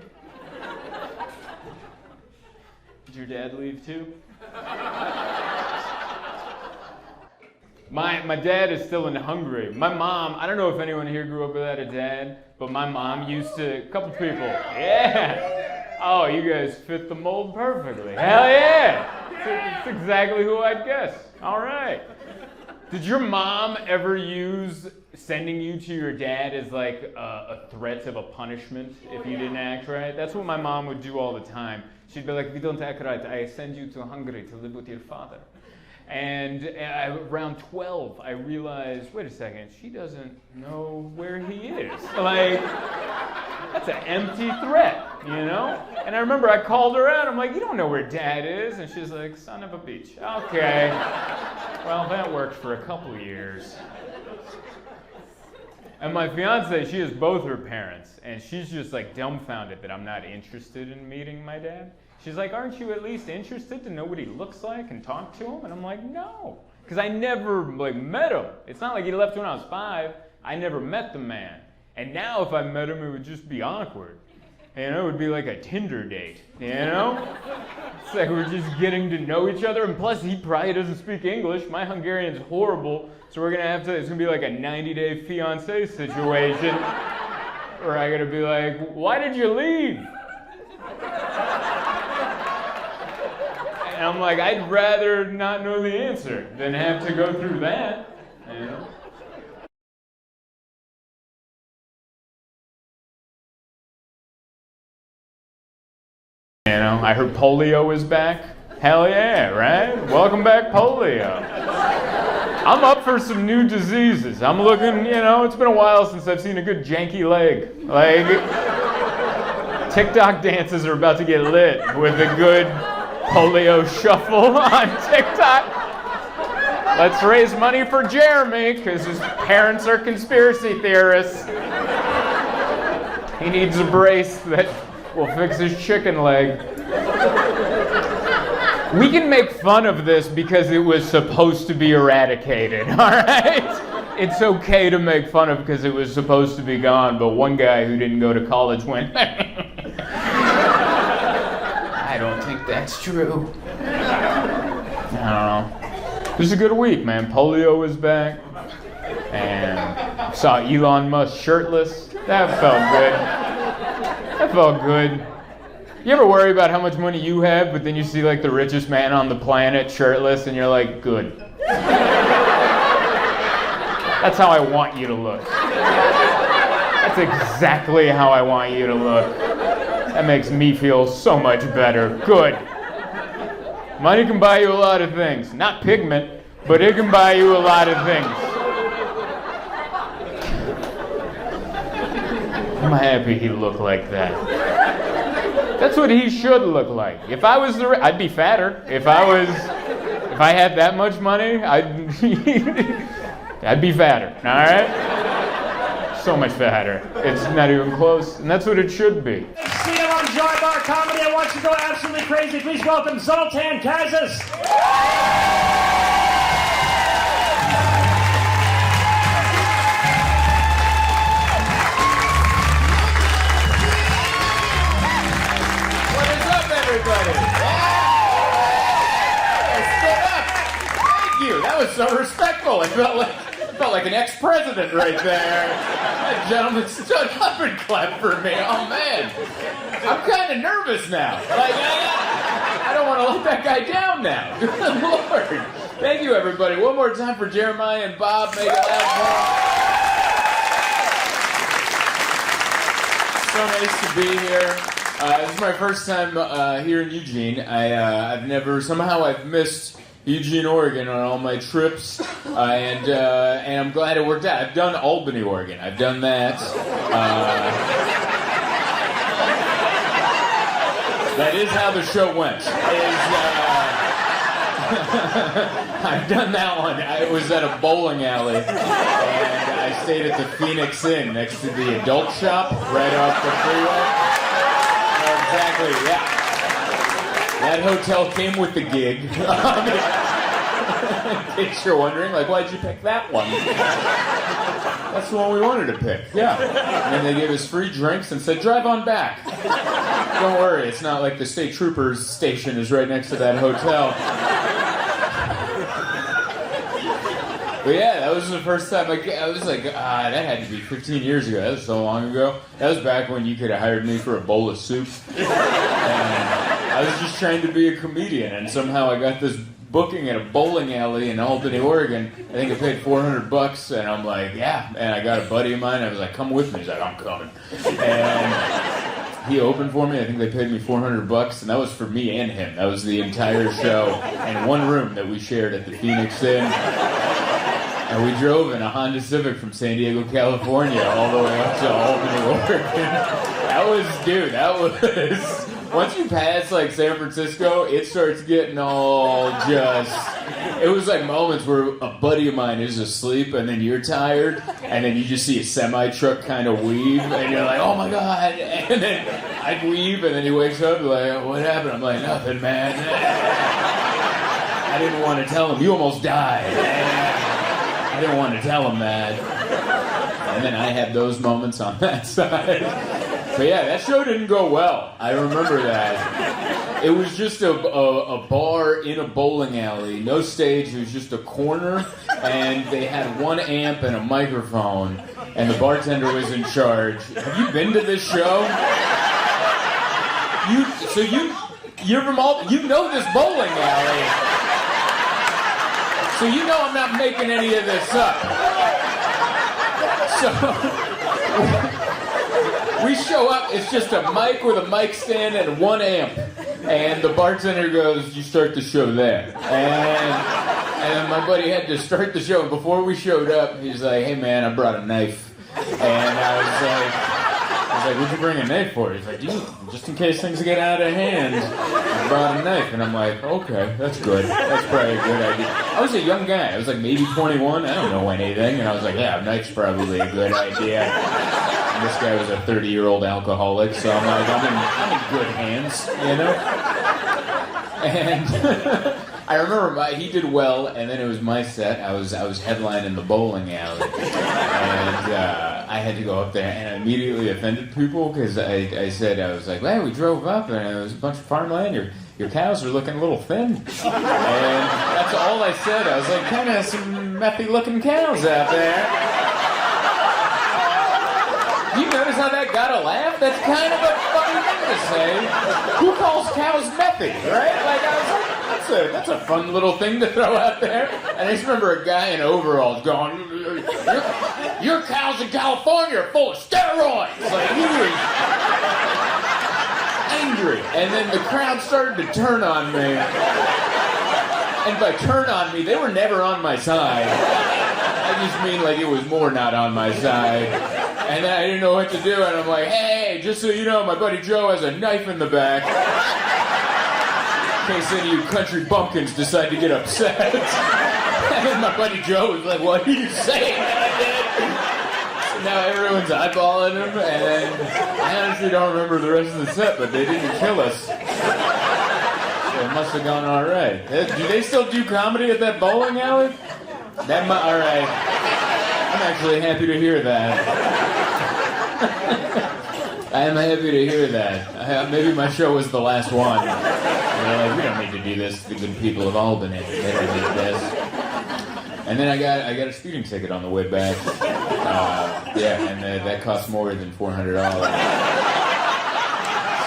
Did your dad leave too? My dad is still in Hungary. My mom, I don't know if anyone here grew up without a dad, but my mom used to, a couple people, yeah. Oh, you guys fit the mold perfectly. Hell yeah. It's exactly who I'd guess. All right. Did your mom ever use sending you to your dad as like a threat of a punishment if you didn't act right? That's what my mom would do all the time. She'd be like, if you don't act right, I send you to Hungary to live with your father. And around 12, I realized, wait a second, she doesn't know where he is. Like, that's an empty threat, you know? And I remember I called her out. I'm like, you don't know where Dad is. And she's like, son of a bitch. Okay. Well, that worked for a couple years. And my fiance, she has both her parents. And she's just like dumbfounded that I'm not interested in meeting my dad. She's like, aren't you at least interested to know what he looks like and talk to him? And I'm like, no. Because I never like met him. It's not like he left when I was 5. I never met the man. And now if I met him, it would just be awkward. You know, it would be like a Tinder date, you know? It's like we're just getting to know each other. And plus, he probably doesn't speak English. My Hungarian's horrible. So we're going to have to, it's going to be like a 90-day fiancé situation. Where I got to be like, why did you leave? And I'm like, I'd rather not know the answer than have to go through that, you know? You know, I heard polio is back. Hell yeah, right? Welcome back, polio. I'm up for some new diseases. I'm looking, you know, it's been a while since I've seen a good janky leg. Like, TikTok dances are about to get lit with a good polio shuffle on TikTok. Let's raise money for Jeremy, because his parents are conspiracy theorists. He needs a brace that will fix his chicken leg. We can make fun of this because it was supposed to be eradicated, all right? It's okay to make fun of because it was supposed to be gone, but one guy who didn't go to college went, I don't think that's true. I don't know. It was a good week, man. Polio is back. And saw Elon Musk shirtless. That felt good. That felt good. You ever worry about how much money you have, but then you see like the richest man on the planet shirtless, and you're like, good. That's how I want you to look. That's exactly how I want you to look. That makes me feel so much better. Good. Money can buy you a lot of things. Not pigment, but it can buy you a lot of things. I'm happy he looked like that. That's what he should look like. If I was I'd be fatter. If I had that much money, I'd be fatter. All right? So much fatter. It's not even close, and that's what it should be. See him on Joy Bar Comedy. I want you to go absolutely crazy. Please welcome Zoltan Kaszas. Everybody. Stood up. Thank you. That was so respectful. It felt like an ex-president right there. That gentleman stood up and clapped for me. Oh man, I'm kind of nervous now. Like I don't want to let that guy down now. Good Lord. Thank you, everybody. One more time for Jeremiah and Bob. Make it loud for them. So nice to be here. This is my first time here in Eugene. I've missed Eugene, Oregon on all my trips, and I'm glad it worked out. I've done Albany, Oregon. I've done that. That is how the show went. I've done that one. I was at a bowling alley, and I stayed at the Phoenix Inn next to the adult shop right off the freeway. Exactly, yeah. That hotel came with the gig. In case you're wondering, like, why'd you pick that one? That's the one we wanted to pick, yeah. And then they gave us free drinks and said, drive on back. Don't worry, it's not like the state troopers station is right next to that hotel. But yeah, that was the first time I was like, that had to be 15 years ago. That was so long ago. That was back when you could have hired me for a bowl of soup. And I was just trying to be a comedian, and somehow I got this booking at a bowling alley in Albany, Oregon. I think I paid $400, and I'm like, yeah. And I got a buddy of mine. I was like, come with me. He's like, I'm coming. And he opened for me. I think they paid me $400, and that was for me and him. That was the entire show in one room that we shared at the Phoenix Inn. And we drove in a Honda Civic from San Diego, California, all the way up to Albany, Oregon. That was, once you pass, like, San Francisco, it starts getting all just, it was like moments where a buddy of mine is asleep, and then you're tired, and then you just see a semi-truck kind of weave, and you're like, oh my God, and then I'd weave, and then he wakes up, like, what happened? I'm like, nothing, man. I didn't want to tell him, you almost died. I didn't want to tell him that. And then I had those moments on that side. But yeah, that show didn't go well. I remember that. It was just a bar in a bowling alley. No stage. It was just a corner. And they had one amp and a microphone. And the bartender was in charge. Have you been to this show? You're from you know this bowling alley. So you know I'm not making any of this up. So we show up, it's just a mic with a mic stand and one amp. And the bartender goes, you start the show there. And my buddy had to start the show. And before we showed up, he's like, hey man, I brought a knife. And I was like, what'd you bring a knife for? He's like, just in case things get out of hand, I brought a knife. And I'm like, okay, that's good. That's probably a good idea. I was a young guy. I was like maybe 21. I don't know anything. And I was like, yeah, a knife's probably a good idea. And this guy was a 30-year-old alcoholic, so I'm like, I'm in good hands, you know? And I remember he did well, and then it was my set. I was headlining the bowling alley. And I had to go up there, and I immediately offended people because I said, I was like, well, we drove up, and it was a bunch of farmland. Your cows are looking a little thin. And that's all I said. I was like, kind of some methy-looking cows out there. You notice how that got a laugh? That's kind of a funny thing to say. Who calls cows methy, right? Like, I was like, that's a fun little thing to throw out there. And I just remember a guy in overalls going, your cows in California are full of steroids. Like, he was angry. And then the crowd started to turn on me. And by turn on me, they were never on my side. I just mean like it was more not on my side. And then I didn't know what to do, and I'm like, hey, just so you know, my buddy Joe has a knife in the back. In case any of you country bumpkins decide to get upset. And my buddy Joe was like, what are you saying that I did? So now everyone's eyeballing him, and I honestly don't remember the rest of the set, but they didn't kill us. So it must have gone all right. Do they still do comedy at that bowling alley? All right. I'm actually happy to hear that. I am happy to hear that. Maybe my show was the last one. They're like, we don't need to do this. The good people of Albany, they don't need this. And then I got a speeding ticket on the way back. And that cost more than $400.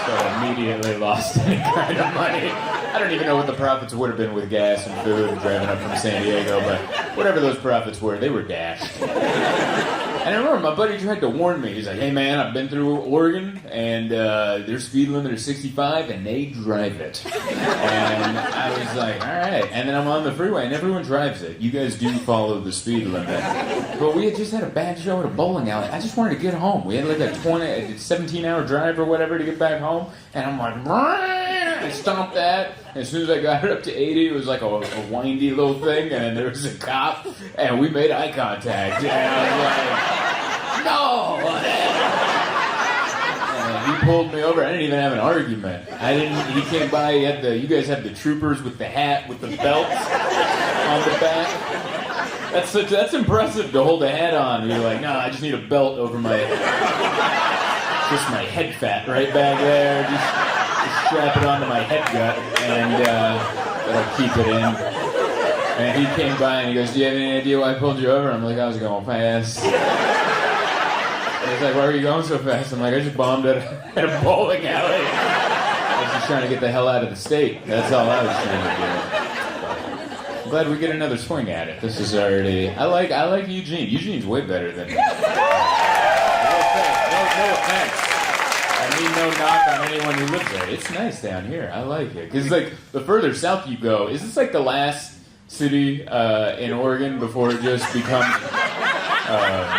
So I immediately lost any kind of money. I don't even know what the profits would have been with gas and food and driving up from San Diego, but whatever those profits were, they were dashed. And I remember my buddy tried to warn me. He's like, hey man, I've been through Oregon, and their speed limit is 65, and they drive it. And I was like, all right. And then I'm on the freeway, and everyone drives it. You guys do follow the speed limit. But we had just had a bad show at a bowling alley. I just wanted to get home. We had like a 17-hour drive or whatever to get back home, and I'm like, I stomped that. And as soon as I got it up to 80, it was like a windy little thing, and then there was a cop, and we made eye contact. And I was like, no! And he pulled me over. I didn't even have an argument. He came by, you guys have the troopers with the hat, with the belt on the back. That's impressive to hold a hat on. You're like, no, I just need a belt over just my head fat right back there. Just strap it onto my head gut, and that'll keep it in. And he came by and he goes, do you have any idea why I pulled you over? I'm like, I was going fast. And he's like, why were you going so fast? I'm like, I just bombed at a bowling alley. I was just trying to get the hell out of the state. That's all I was trying to do. I'm glad we get another swing at it. This is already. I like Eugene. Eugene's way better than me. No offense. I mean, no knock on anyone who lives there. It's nice down here. I like it. Because, like, the further south you go, is this like the last city in Oregon before it just becomes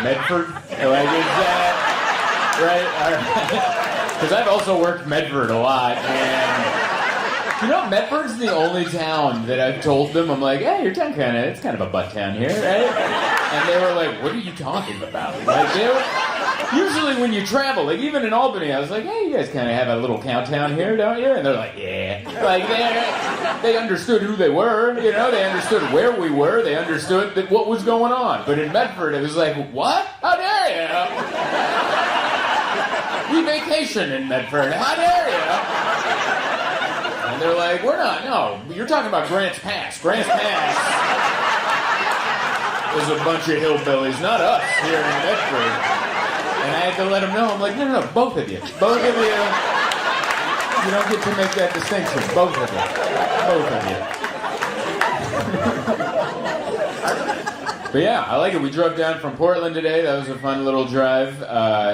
Medford? Like, is that right? Because I've also worked Medford a lot, and you know, Medford's the only town that I've told them, I'm like, hey, your town it's kind of a butt town here, right? And they were like, what are you talking about? Like, usually when you travel, like even in Albany, I was like, hey, you guys kind of have a little count town here, don't you? And they're like, yeah. Like, they understood who they were, you know, they understood where we were, they understood what was going on. But in Medford, it was like, what? How dare you? We vacation in Medford, how dare you? And they're like, we're not, no, you're talking about Grants Pass. Grants Pass is a bunch of hillbillies, not us here in Medford. And I had to let them know, I'm like, no, both of you. Both of you. You don't get to make that distinction. Both of you. Both of you. But yeah, I like it. We drove down from Portland today. That was a fun little drive.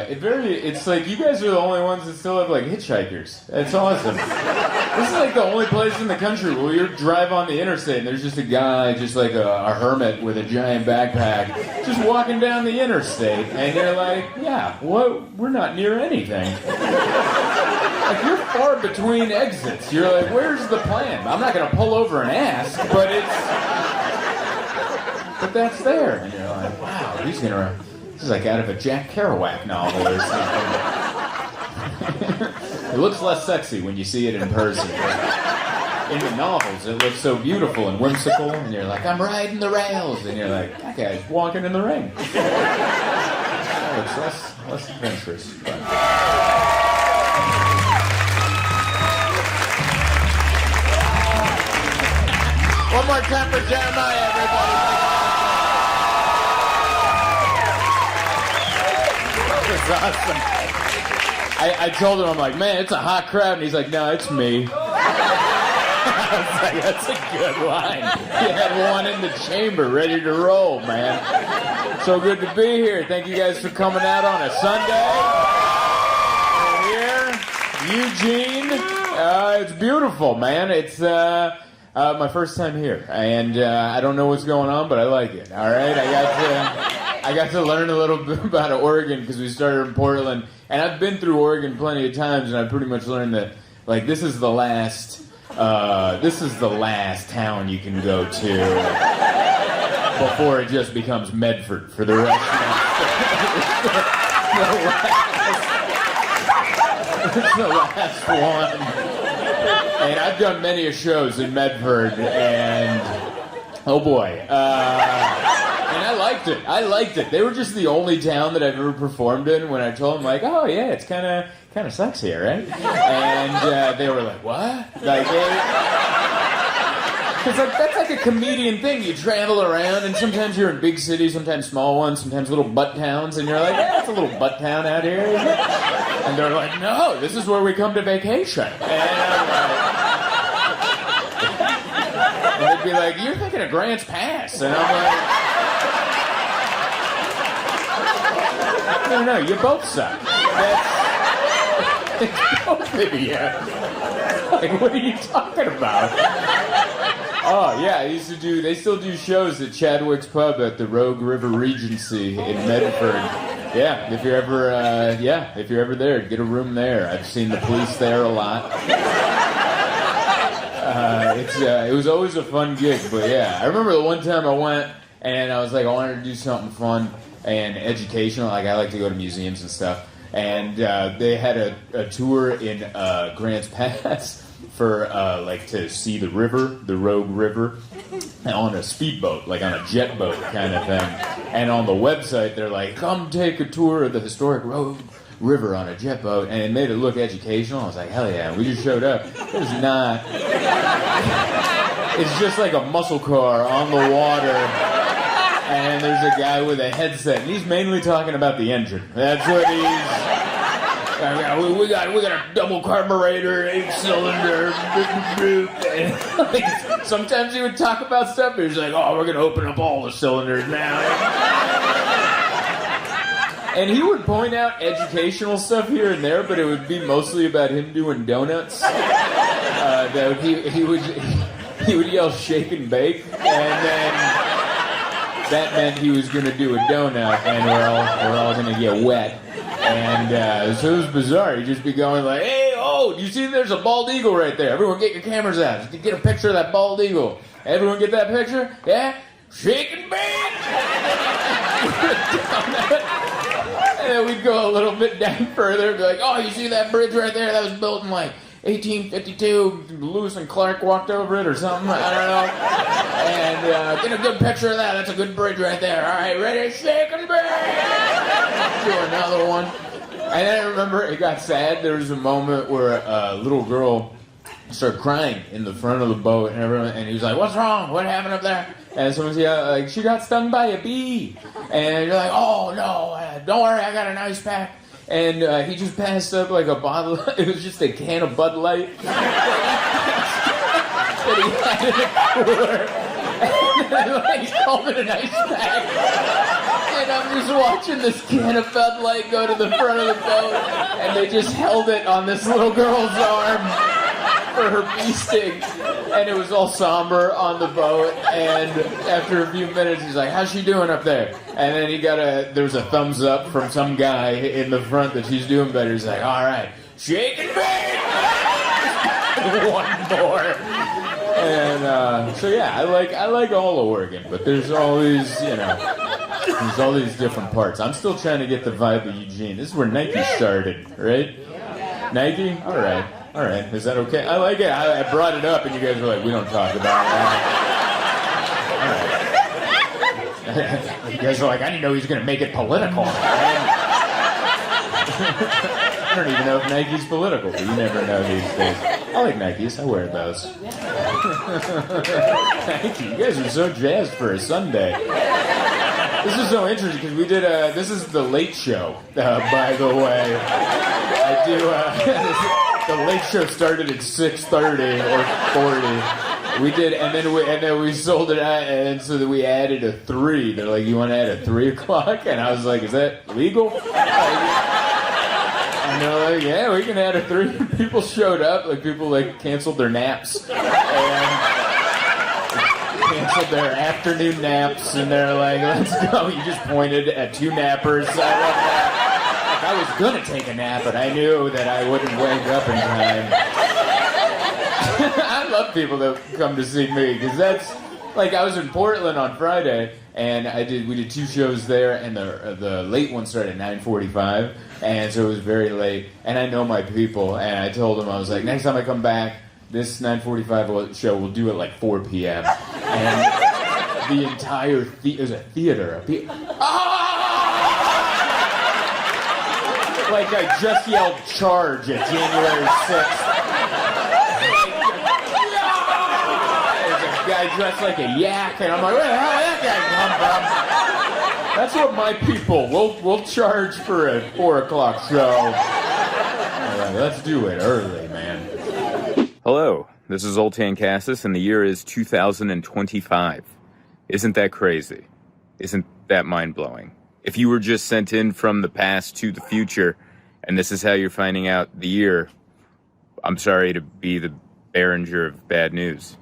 It's like you guys are the only ones that still have like hitchhikers. It's awesome. This is like the only place in the country where you drive on the interstate and there's just a guy, just like a hermit with a giant backpack, just walking down the interstate, and you're like, yeah, we're not near anything. Like, you're far between exits. You're like, where's the plan? I'm not going to pull over and ask, but that's there. And you're like, wow, this is like out of a Jack Kerouac novel or something. It looks less sexy when you see it in person. In the novels, it looks so beautiful and whimsical, and you're like, I'm riding the rails, and you're like, that guy's walking in the rain. It looks less adventurous. But. One more time for Jeremiah, everybody. That's awesome. I told him, I'm like, man, it's a hot crowd. And he's like, no, it's me. I was like, that's a good line. You had one in the chamber ready to roll, man. So good to be here. Thank you guys for coming out on a Sunday. We're here. Eugene. It's beautiful, man. It's my first time here. And I don't know what's going on, but I like it. All right? I got to learn a little bit about Oregon because we started in Portland. And I've been through Oregon plenty of times, and I pretty much learned that, like, this is the last town you can go to before it just becomes Medford for the rest of it's the last one. And I've done many shows in Medford, and oh boy. And I liked it. They were just the only town that I've ever performed in when I told them, like, oh yeah, it's kind of sucks here, right? And they were like, what? Like, because like, that's like a comedian thing. You travel around, and sometimes you're in big cities, sometimes small ones, sometimes little butt towns, and you're like, yeah, it's a little butt town out here, isn't it? And they're like, no, this is where we come to vacation. And I'm like... And they'd be like, you're thinking of Grants Pass. And I'm like... No, you both suck. It's both of you. Like, what are you talking about? Oh, yeah, they still do shows at Chadwick's Pub at the Rogue River Regency in Medford. Yeah, if you're ever there, get a room there. I've seen the police there a lot. It was always a fun gig, but yeah. I remember the one time I went, and I was like, I wanted to do something fun and educational. Like, I like to go to museums and stuff. And they had a tour in Grants Pass for like to see the river, the Rogue River, on a speedboat, like on a jet boat kind of thing. And on the website, they're like, come take a tour of the historic Rogue River on a jet boat, and it made it look educational. I was like, hell yeah, we just showed up. It was not. It's just like a muscle car on the water. And there's a guy with a headset, and he's mainly talking about the engine. That's We got a double carburetor, 8-cylinder. Like, sometimes he would talk about stuff, but he's like, oh, we're gonna open up all the cylinders now. And he would point out educational stuff here and there, but it would be mostly about him doing donuts. That he would yell shake and bake, and then that meant he was gonna do a donut, and we're all gonna get wet. And so it was bizarre. He'd just be going like, hey, oh, do you see there's a bald eagle right there? Everyone get your cameras out. Just get a picture of that bald eagle. Everyone get that picture? Yeah? Shake and bake! And then we'd go a little bit down further and be like, oh, you see that bridge right there? That was built in like 1852. Lewis and Clark walked over it or something. I don't know. And get a good picture of that. That's a good bridge right there. All right, ready? Shake and bake! Do another one. And then I remember it got sad. There was a moment where a little girl started crying in the front of the boat, and he was like, what's wrong? What happened up there? And someone's like, she got stung by a bee. And you're like, oh no, don't worry, I got an ice pack. And he just passed up like a bottle. It was just a can of Bud Light that he had in the cooler. And like, he called it an ice pack. And I'm just watching this can of Bud Light go to the front of the boat, and they just held it on this little girl's arm for her bee sting. And it was all somber on the boat, and after a few minutes, he's like, how's she doing up there? And then there was a thumbs up from some guy in the front that she's doing better. He's like, all right, shake and bake! One more. And so yeah, I like all of Oregon, but there's all these, there's all these different parts. I'm still trying to get the vibe of Eugene. This is where Nike started, right? Nike? All right. Is that okay? I like it. I brought it up, and you guys were like, we don't talk about that. All right. You guys were like, I didn't know he was going to make it political. I don't even know if Nike's political, but you never know these days. I like Nikes. I wear those. Thank you. You guys are so jazzed for a Sunday. This is so interesting because we did this is the Late Show, by the way. I do, the Late Show started at 6:30 or 40. We did, and then we sold it out, and so that we added a 3. They're like, you want to add a 3 o'clock? And I was like, is that legal? And they're like, yeah, we can add a 3. People showed up, like people like canceled their naps. And canceled their afternoon naps, and they're like, let's go. You just pointed at 2 nappers. I love that. Like, I was gonna take a nap, but I knew that I wouldn't wake up in time. I love people that come to see me, because that's, like, I was in Portland on Friday, and we did 2 shows there, and the late one started at 9:45, and so it was very late, and I know my people, and I told them, I was like, next time I come back, this 9:45 show will do it like 4 p.m. And the entire it was a theater. Like I just yelled charge at January 6th. There's a guy dressed like a yak, and I'm like, where the hell did that guy come from? That's what my people, we'll charge for a 4 o'clock show. Right, let's do it early, man. Hello, this is Zoltan Kaszas, and the year is 2025. Isn't that crazy? Isn't that mind-blowing? If you were just sent in from the past to the future, and this is how you're finding out the year, I'm sorry to be the bearer of bad news.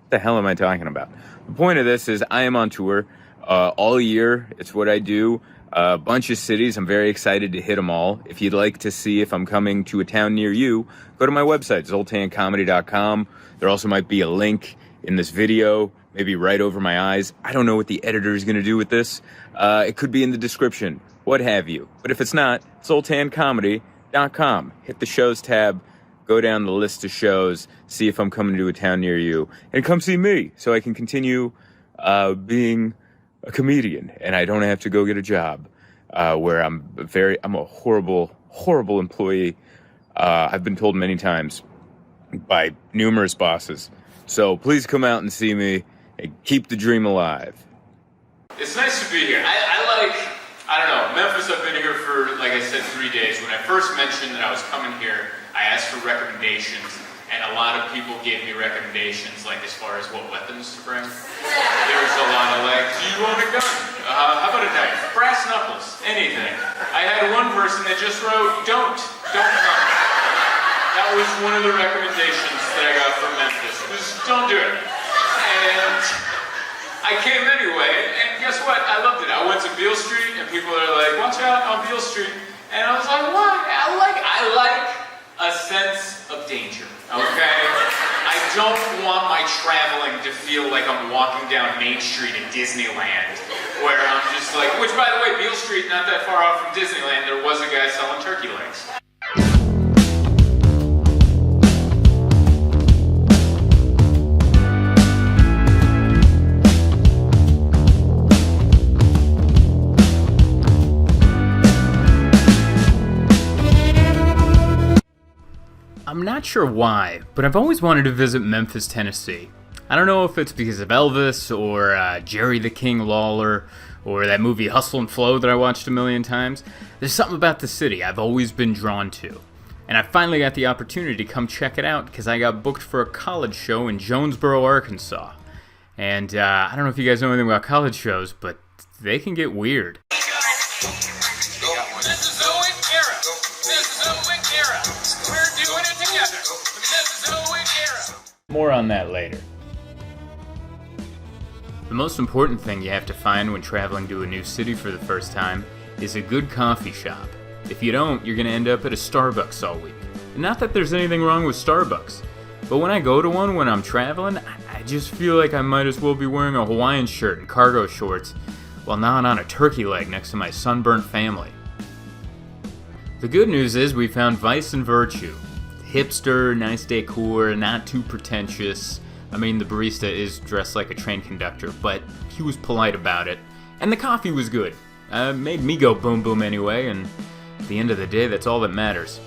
What the hell am I talking about? The point of this is I am on tour all year. It's what I do. A bunch of cities. I'm very excited to hit them all. If you'd like to see if I'm coming to a town near you, go to my website, zoltancomedy.com. There also might be a link in this video, maybe right over my eyes. I don't know what the editor is going to do with this. It could be in the description, what have you. But if it's not, zoltancomedy.com. Hit the shows tab, go down the list of shows, see if I'm coming to a town near you, and come see me so I can continue being a comedian, and I don't have to go get a job where I'm a horrible employee. I've been told many times by numerous bosses. So please come out and see me and keep the dream alive. It's nice to be here. I don't know, Memphis, I've been here for like like I said, 3 days. When I first mentioned that I was coming here, I asked for recommendations, and a lot of people gave me recommendations, like as far as what weapons to bring. There was a lot of like, do you own a gun? How about a knife? Brass knuckles? Anything. I had one person that just wrote, don't come. That was one of the recommendations that I got from Memphis. Was don't do it. And I came anyway, and guess what? I loved it. I went to Beale Street, and people are like, watch out on Beale Street. And I was like, why? I like a sense of danger, okay? I don't want my traveling to feel like I'm walking down Main Street in Disneyland, where I'm just like, which by the way, Beale Street, not that far off from Disneyland, there was a guy selling turkey legs. I'm not sure why, but I've always wanted to visit Memphis, Tennessee. I don't know if it's because of Elvis, or Jerry the King Lawler, or that movie Hustle and Flow that I watched a million times. There's something about the city I've always been drawn to. And I finally got the opportunity to come check it out because I got booked for a college show in Jonesboro, Arkansas. And I don't know if you guys know anything about college shows, but they can get weird. Mesozoic era. Mesozoic era. We're doing it together. The Mesozoic era. More on that later. The most important thing you have to find when traveling to a new city for the first time is a good coffee shop. If you don't, you're going to end up at a Starbucks all week. And not that there's anything wrong with Starbucks, but when I go to one when I'm traveling, I just feel like I might as well be wearing a Hawaiian shirt and cargo shorts while gnawing on a turkey leg next to my sunburnt family. The good news is we found Vice and Virtue. Hipster, nice decor, not too pretentious. I mean, the barista is dressed like a train conductor, but he was polite about it. And the coffee was good. Made me go boom boom anyway, and at the end of the day, that's all that matters.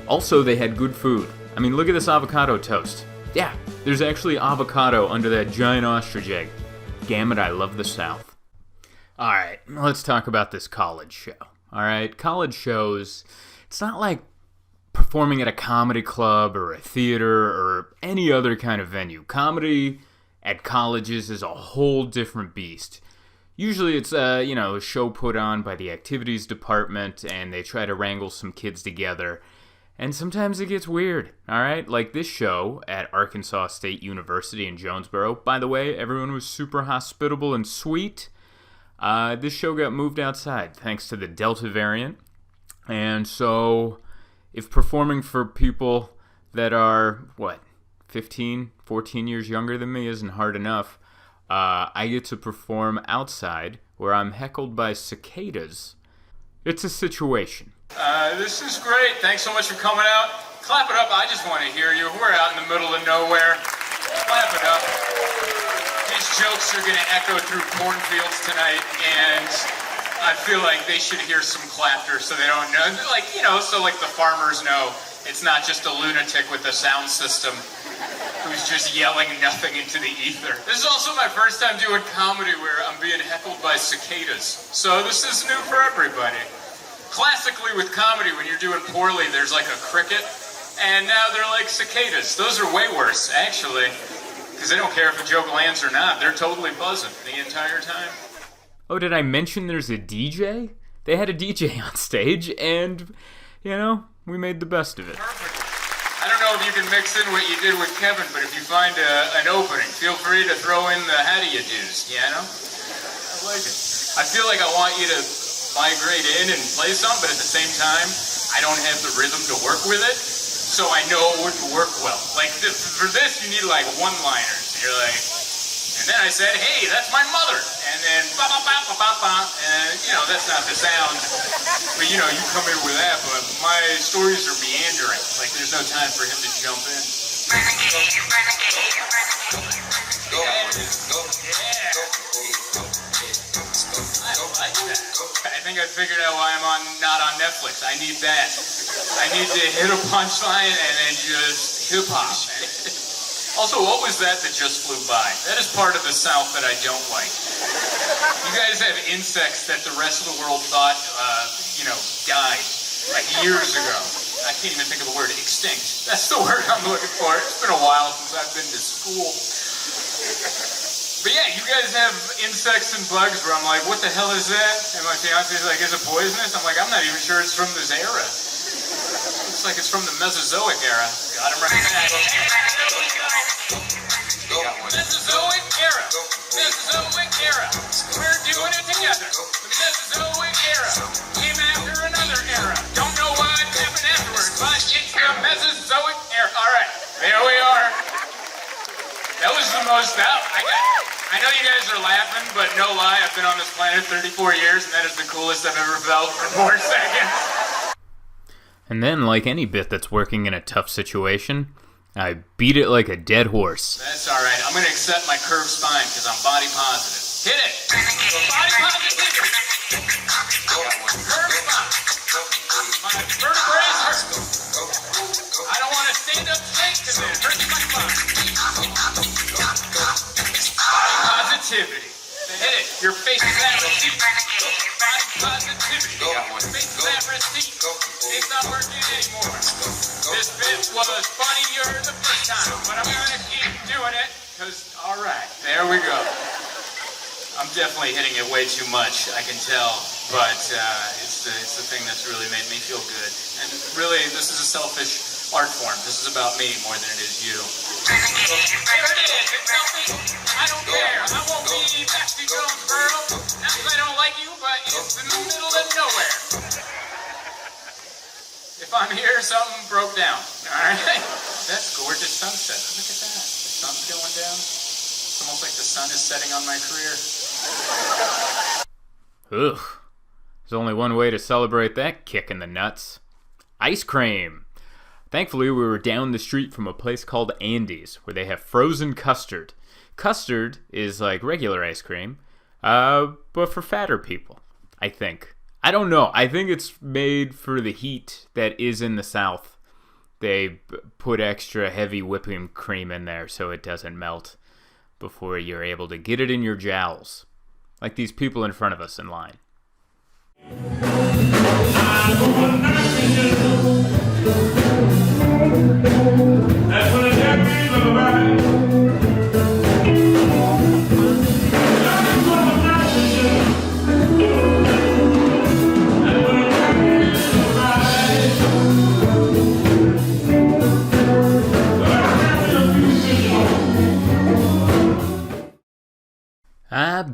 Also, they had good food. I mean, look at this avocado toast. Yeah, there's actually avocado under that giant ostrich egg. Damn it, I love the South. Alright, let's talk about this college show. Alright, college shows, it's not like performing at a comedy club or a theater or any other kind of venue. Comedy at colleges is a whole different beast. Usually it's a show put on by the activities department and they try to wrangle some kids together. And sometimes it gets weird, alright? Like this show at Arkansas State University in Jonesboro. By the way, everyone was super hospitable and sweet. This show got moved outside thanks to the Delta variant. And so, if performing for people that are, 15, 14 years younger than me isn't hard enough, I get to perform outside where I'm heckled by cicadas. It's a situation. This is great. Thanks so much for coming out. Clap it up. I just want to hear you. We're out in the middle of nowhere. Clap it up. These jokes are going to echo through cornfields tonight, and I feel like they should hear some laughter so they don't know. So the farmers know it's not just a lunatic with a sound system who's just yelling nothing into the ether. This is also my first time doing comedy where I'm being heckled by cicadas. So this is new for everybody. Classically with comedy, when you're doing poorly, there's like a cricket, and now they're like cicadas. Those are way worse, actually, because they don't care if a joke lands or not. They're totally buzzing the entire time. Oh, did I mention there's a DJ? They had a DJ on stage, and, we made the best of it. Perfect. I don't know if you can mix in what you did with Kevin, but if you find an opening, feel free to throw in the how do you do's, I like it. I feel like I want you to migrate in and play some, but at the same time, I don't have the rhythm to work with it, so I know it wouldn't work well. For this, you need one-liners. You're like, and then I said, hey, that's my mother, and then ba-ba-ba-ba-ba-ba, and, that's not the sound, but, you come in with that, but my stories are meandering, there's no time for him to jump in. Renegade, renegade, renegade, renegade. I like that. I think I figured out why I'm not on Netflix. I need that. I need to hit a punchline and then just hip-hop. Also, what was that just flew by? That is part of the South that I don't like. You guys have insects that the rest of the world thought died like years ago. I can't even think of the word extinct. That's the word I'm looking for. It's been a while since I've been to school. But yeah, you guys have insects and bugs where I'm like, what the hell is that? And my fiance's like, is it poisonous? I'm like, I'm not even sure it's from this era. Looks like it's from the Mesozoic era. Got him right back. Mesozoic era. Mesozoic era. We're doing it together. The Mesozoic era came after another era. Don't know what happened afterwards, but it's the Mesozoic era. All right, there we are. That was the most I know you guys are laughing, but no lie, I've been on this planet 34 years, and that is the coolest I've ever felt for 4 seconds. And then, like any bit that's working in a tough situation, I beat it like a dead horse. That's all right. I'm going to accept my curved spine because I'm body positive. Hit it. So body positivity. Curved spine. My vertebrae hurt. I don't want to stand up straight because it hurts my spine. Body positivity. Hit it. Your face is at receipt. Body positivity. Your face is at receipt. It's not working anymore. This bit was funnier the first time, but I'm going to keep doing it because, all right, there we go. I'm definitely hitting it way too much, I can tell, but it's the thing that's really made me feel good. And really, this is a selfish art form. This is about me more than it is you. There it is. It's something I don't care. I won't be Backstreet Jones, girl. Not because I don't like you, but it's in the middle of nowhere. If I'm here, something broke down. All right? That's gorgeous sunset. Look at that. The sun's going down. It's almost like the sun is setting on my career. Ugh. There's only one way to celebrate that kick in the nuts. Ice cream. Thankfully, we were down the street from a place called Andy's, where they have frozen custard. Custard is like regular ice cream, but for fatter people, I think. I don't know. I think it's made for the heat that is in the South. They put extra heavy whipping cream in there so it doesn't melt before you're able to get it in your jowls. Like these people in front of us in line.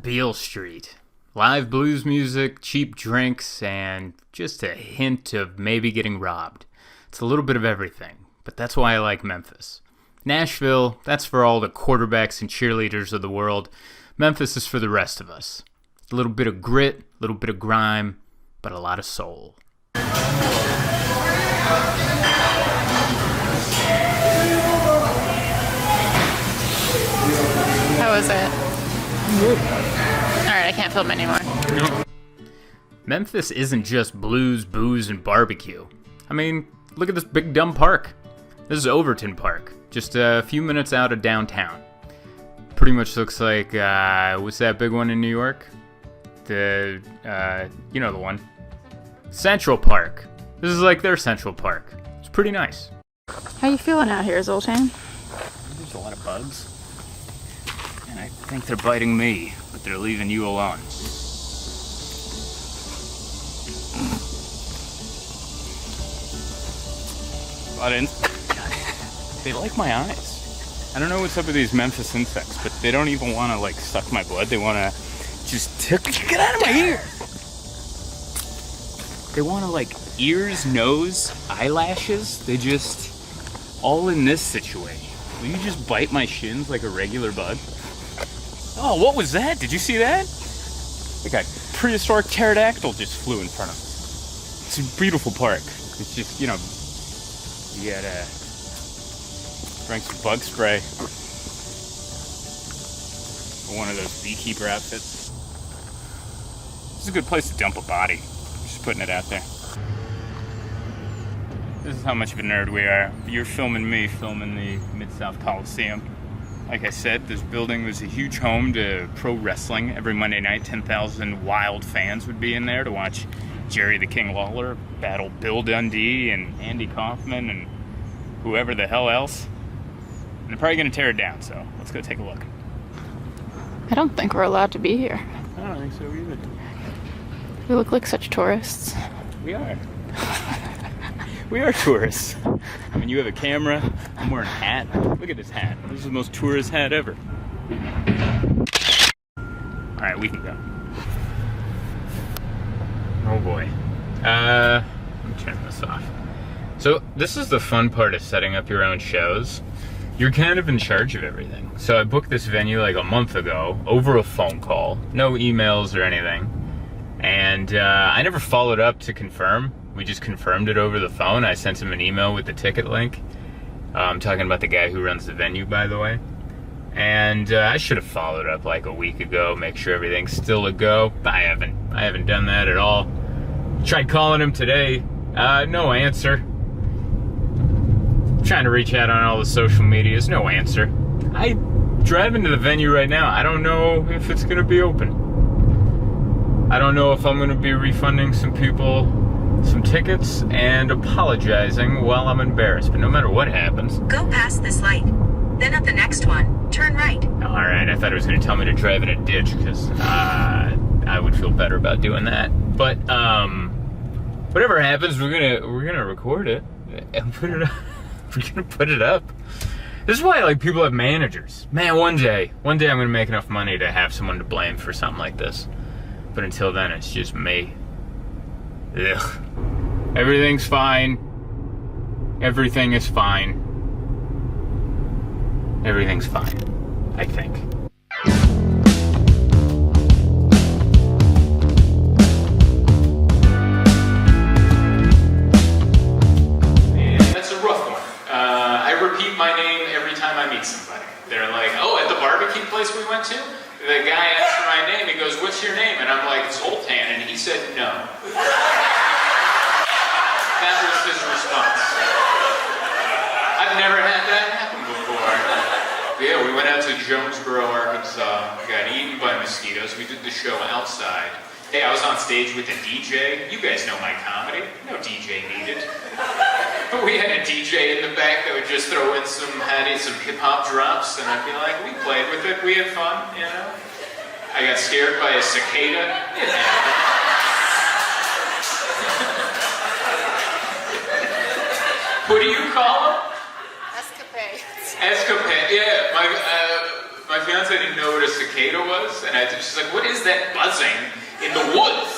Beale Street. Live blues music, cheap drinks, and just a hint of maybe getting robbed. It's a little bit of everything, but that's why I like Memphis. Nashville, that's for all the quarterbacks and cheerleaders of the world. Memphis is for the rest of us. A little bit of grit, a little bit of grime, but a lot of soul. How was it? Alright, I can't film anymore. Memphis isn't just blues, booze, and barbecue. I mean, look at this big dumb park. This is Overton Park, just a few minutes out of downtown. Pretty much looks like, what's that big one in New York? You know the one. Central Park. This is like their Central Park. It's pretty nice. How you feeling out here, Zoltan? There's a lot of bugs. And I think they're biting me, but they're leaving you alone. They like my eyes. I don't know what's up with these Memphis insects, but they don't even want to like suck my blood. They want to just get out of my ear. They want to like ears, nose, eyelashes. They just all in this situation. Will you just bite my shins like a regular bug? Oh, what was that? Did you see that? Like a prehistoric pterodactyl just flew in front of us. It's a beautiful park. It's just, you gotta drink some bug spray. Or one of those beekeeper outfits. This is a good place to dump a body. Just putting it out there. This is how much of a nerd we are. You're filming me filming the Mid-South Coliseum. Like I said, this building was a huge home to pro wrestling. Every Monday night, 10,000 wild fans would be in there to watch Jerry the King Lawler battle Bill Dundee and Andy Kaufman and whoever the hell else. And they're probably going to tear it down, so let's go take a look. I don't think we're allowed to be here. I don't think so either. We look like such tourists. We are. We are tourists. I mean, you have a camera. I'm wearing a hat. Look at this hat. This is the most tourist hat ever. Alright, we can go. Oh boy. Let me turn this off. So, this is the fun part of setting up your own shows. You're kind of in charge of everything. So I booked this venue like a month ago over a phone call. No emails or anything. And I never followed up to confirm. We just confirmed it over the phone. I sent him an email with the ticket link. I'm talking about the guy who runs the venue, by the way. And I should have followed up like a week ago, make sure everything's still a go. I haven't done that at all. Tried calling him today. No answer. Trying to reach out on all the social medias, no answer. I drive into the venue right now. I don't know if it's gonna be open. I don't know if I'm gonna be refunding some people some tickets and apologizing while I'm embarrassed. But no matter what happens. Go past this light. Then at the next one, turn right. Alright, I thought it was gonna tell me to drive in a ditch, because I would feel better about doing that. But whatever happens, we're gonna record it and put it up. We're gonna put it up. This is why like people have managers. Man, one day I'm gonna make enough money to have someone to blame for something like this. But until then, it's just me. Ugh. Everything's fine. Everything is fine. Everything's fine, I think. Repeat my name every time I meet somebody. They're like, oh, at the barbecue place we went to, the guy asked for my name. He goes, what's your name? And I'm like, Zoltan. And he said, no. That was his response. I've never had that happen before. Yeah, we went out to Jonesboro, Arkansas. Got eaten by mosquitoes. We did the show outside. Hey, I was on stage with a DJ. You guys know my comedy. No DJ needed. But we had a DJ in the back that would just throw in some hip-hop drops, and I'd be like, we played with it, we had fun, you know? I got scared by a cicada. It happened. What do you call them? Escapades. Escapade, yeah. My fiance didn't know what a cicada was, and she's like, what is that buzzing in the woods?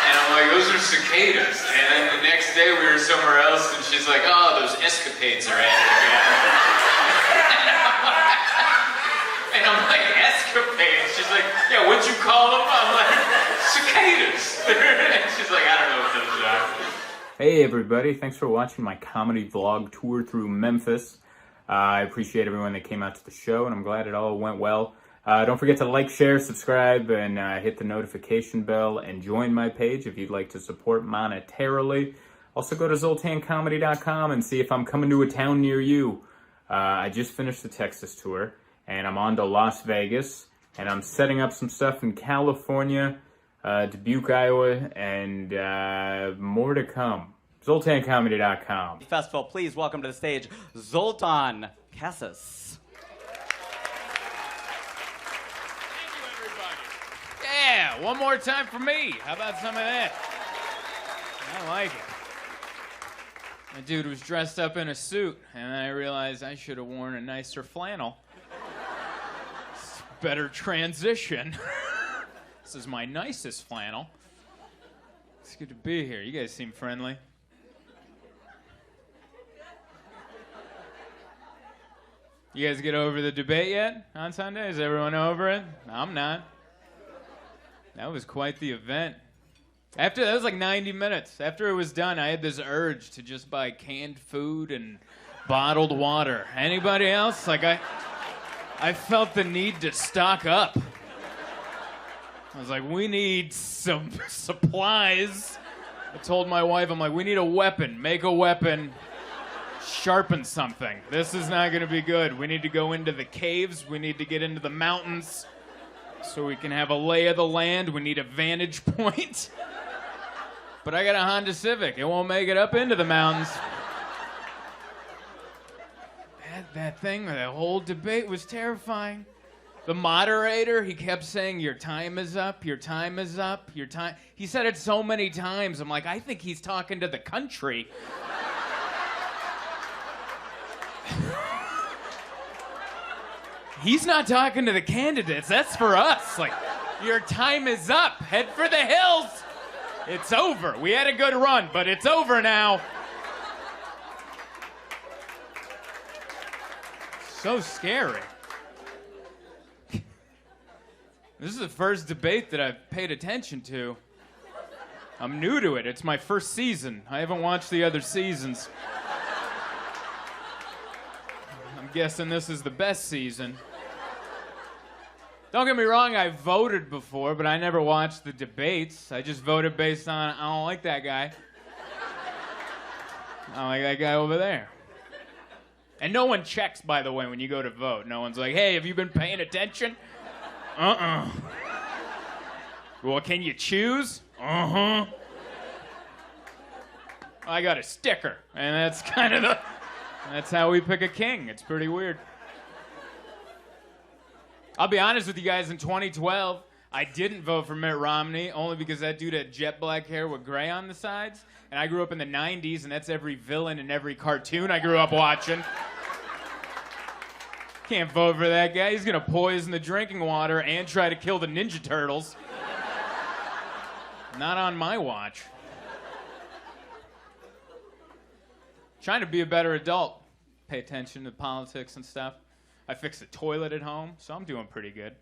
And I'm like, those are cicadas. And then the next day we were somewhere else, and she's like, oh, those escapades are at it again. And I'm like, escapades? She's like, yeah, what'd you call them? I'm like, cicadas. And she's like, I don't know what those are. Hey everybody, thanks for watching my comedy vlog tour through Memphis. I appreciate everyone that came out to the show, and I'm glad it all went well. Don't forget to like, share, subscribe, and hit the notification bell, and join my page if you'd like to support monetarily. Also go to zoltancomedy.com and see if I'm coming to a town near you. I just finished the Texas tour, and I'm on to Las Vegas, and I'm setting up some stuff in California, Dubuque, Iowa, and more to come. zoltancomedy.com. Festival, please welcome to the stage Zoltan Kaszas. Yeah, one more time for me. How about some of that? I like it. The dude was dressed up in a suit, and I realized I should have worn a nicer flannel. It's a better transition. This is my nicest flannel. It's good to be here. You guys seem friendly. You guys get over the debate yet on Sunday? Is everyone over it? I'm not. That was quite the event. That was like 90 minutes. After it was done, I had this urge to just buy canned food and bottled water. Anybody else? Like I felt the need to stock up. I was like, we need some supplies. I told my wife, I'm like, we need a weapon. Make a weapon. Sharpen something. This is not going to be good. We need to go into the caves. We need to get into the mountains so we can have a lay of the land. We need a vantage point. But I got a Honda Civic. It won't make it up into the mountains. That thing, that whole debate was terrifying. The moderator, he kept saying, your time is up, your time is up, your time. He said it so many times. I'm like, I think he's talking to the country. He's not talking to the candidates. That's for us. Like, your time is up. Head for the hills. It's over. We had a good run, but it's over now. So scary. This is the first debate that I've paid attention to. I'm new to it. It's my first season. I haven't watched the other seasons. I'm guessing this is the best season. Don't get me wrong, I voted before, but I never watched the debates. I just voted based on, I don't like that guy. I don't like that guy over there. And no one checks, by the way, when you go to vote. No one's like, hey, have you been paying attention? Well, can you choose? I got a sticker, and that's kind of that's how we pick a king. It's pretty weird. I'll be honest with you guys, in 2012, I didn't vote for Mitt Romney, only because that dude had jet black hair with gray on the sides, and I grew up in the 90s, and that's every villain in every cartoon I grew up watching. Can't vote for that guy. He's gonna poison the drinking water and try to kill the Ninja Turtles. Not on my watch. Trying to be a better adult. Pay attention to politics and stuff. I fixed a toilet at home, so I'm doing pretty good.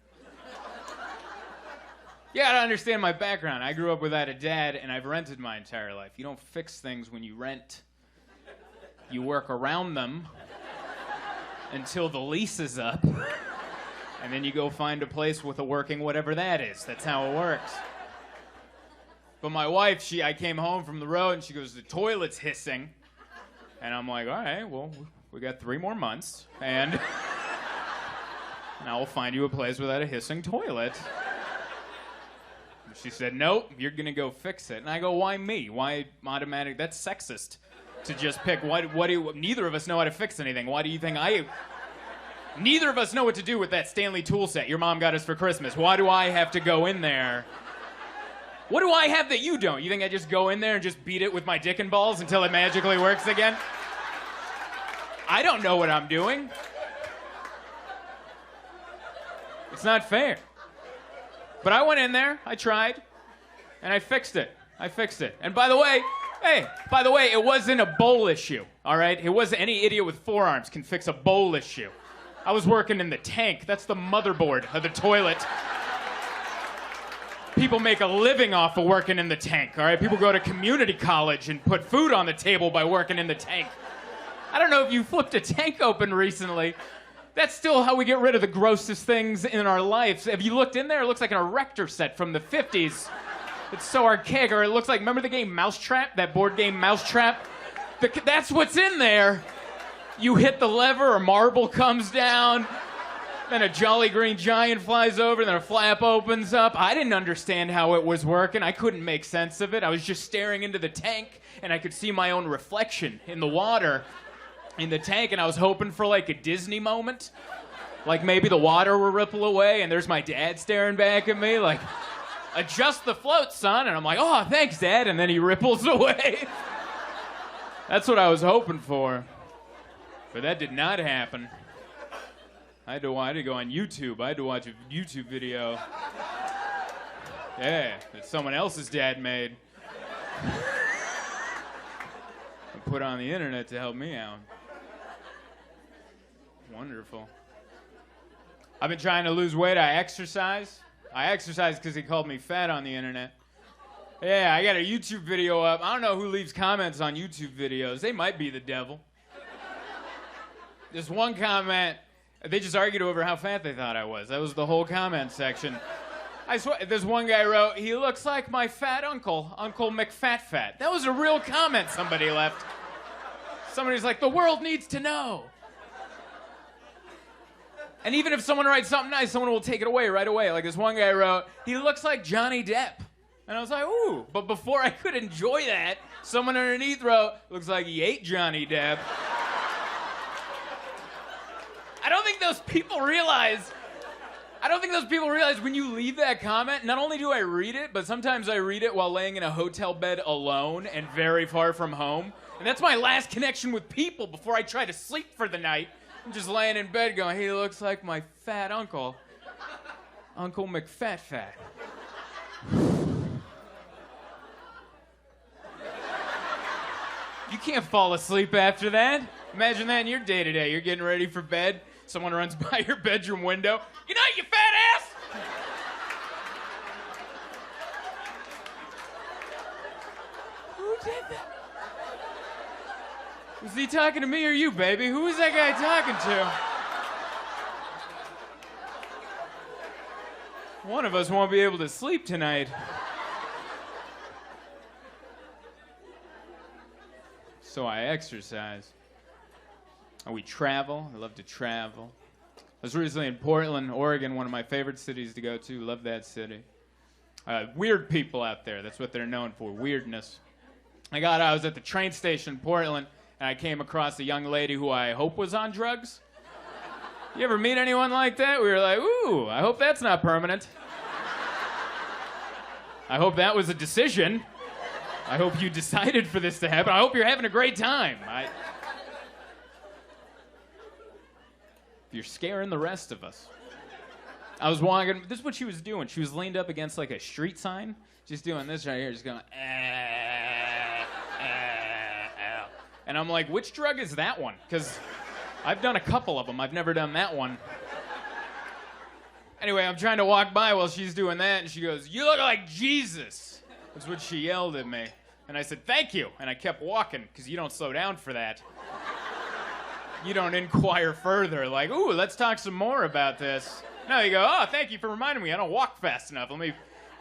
You gotta understand my background. I grew up without a dad, and I've rented my entire life. You don't fix things when you rent. You work around them until the lease is up, and then you go find a place with a working whatever that is. That's how it works. But my wife, I came home from the road, and she goes, the toilet's hissing. And I'm like, all right, well, we got 3 more months, and now we'll find you a place without a hissing toilet. She said, nope, you're going to go fix it. And I go, why me? Why automatic? That's sexist to just pick. Neither of us know how to fix anything. Why do you think neither of us know what to do with that Stanley tool set your mom got us for Christmas. Why do I have to go in there? What do I have that you don't? You think I just go in there and just beat it with my dick and balls until it magically works again? I don't know what I'm doing. It's not fair. But I went in there, I tried, and I fixed it. And by the way, it wasn't a bowl issue, all right? It wasn't any idiot with 4 arms can fix a bowl issue. I was working in the tank. That's the motherboard of the toilet. People make a living off of working in the tank, all right? People go to community college and put food on the table by working in the tank. I don't know if you flipped a tank open recently. That's still how we get rid of the grossest things in our lives. Have you looked in there? It looks like an erector set from the 50s. It's so archaic. Or it looks like, remember the game Mousetrap? That board game Mousetrap? That's what's in there. You hit the lever, a marble comes down, then a Jolly Green Giant flies over, then a flap opens up. I didn't understand how it was working. I couldn't make sense of it. I was just staring into the tank, and I could see my own reflection in the water in the tank, and I was hoping for like a Disney moment. Like maybe the water will ripple away, and there's my dad staring back at me like, adjust the float, son. And I'm like, oh, thanks, Dad. And then he ripples away. That's what I was hoping for. But that did not happen. I had to go on YouTube. I had to watch a YouTube video. Yeah, that someone else's dad made. And put on the internet to help me out. Wonderful. I've been trying to lose weight. I exercise because he called me fat on the internet. Yeah, I got a YouTube video up. I don't know who leaves comments on YouTube videos. They might be the devil. This one comment, they just argued over how fat they thought I was. That was the whole comment section. I swear, this one guy wrote, he looks like my fat uncle, Uncle McFat. That was a real comment somebody left. Somebody's like, the world needs to know. And even if someone writes something nice, someone will take it away right away. Like this one guy wrote, he looks like Johnny Depp. And I was like, ooh. But before I could enjoy that, someone underneath wrote, looks like he ate Johnny Depp. I don't think those people realize when you leave that comment, not only do I read it, but sometimes I read it while laying in a hotel bed alone and very far from home. And that's my last connection with people before I try to sleep for the night. I'm just laying in bed going, he looks like my fat uncle. Uncle McFat. You can't fall asleep after that. Imagine that in your day-to-day. You're getting ready for bed. Someone runs by your bedroom window. Good night, you fat ass! Who did that? Was he talking to me or you, baby? Who was that guy talking to? One of us won't be able to sleep tonight. So I exercise. And we travel. I love to travel. I was recently in Portland, Oregon, one of my favorite cities to go to. Love that city. Weird people out there. That's what they're known for, weirdness. I was at the train station in Portland, and I came across a young lady who I hope was on drugs. You ever meet anyone like that? We were like, ooh, I hope that's not permanent. I hope that was a decision. I hope you decided for this to happen. I hope you're having a great time. You're scaring the rest of us. I was walking. This is what she was doing. She was leaned up against like a street sign. She's doing this right here. Just going, and I'm like, which drug is that one? Because I've done a couple of them. I've never done that one. Anyway, I'm trying to walk by while she's doing that, and she goes, "You look like Jesus." That's what she yelled at me. And I said, "Thank you." And I kept walking, because you don't slow down for that. You don't inquire further, like, ooh, let's talk some more about this. No, you go, oh, thank you for reminding me. I don't walk fast enough. Let me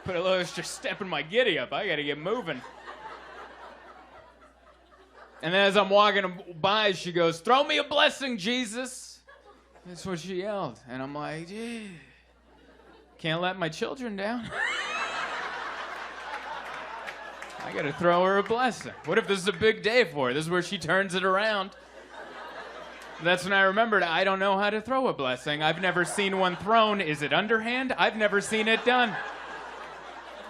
put a little extra step in my giddy up. I got to get moving. And then as I'm walking by, she goes, "Throw me a blessing, Jesus." That's what she yelled. And I'm like, gee, can't let my children down. I got to throw her a blessing. What if this is a big day for her? This is where she turns it around. That's when I remembered I don't know how to throw a blessing. I've never seen one thrown. Is it underhand? I've never seen it done.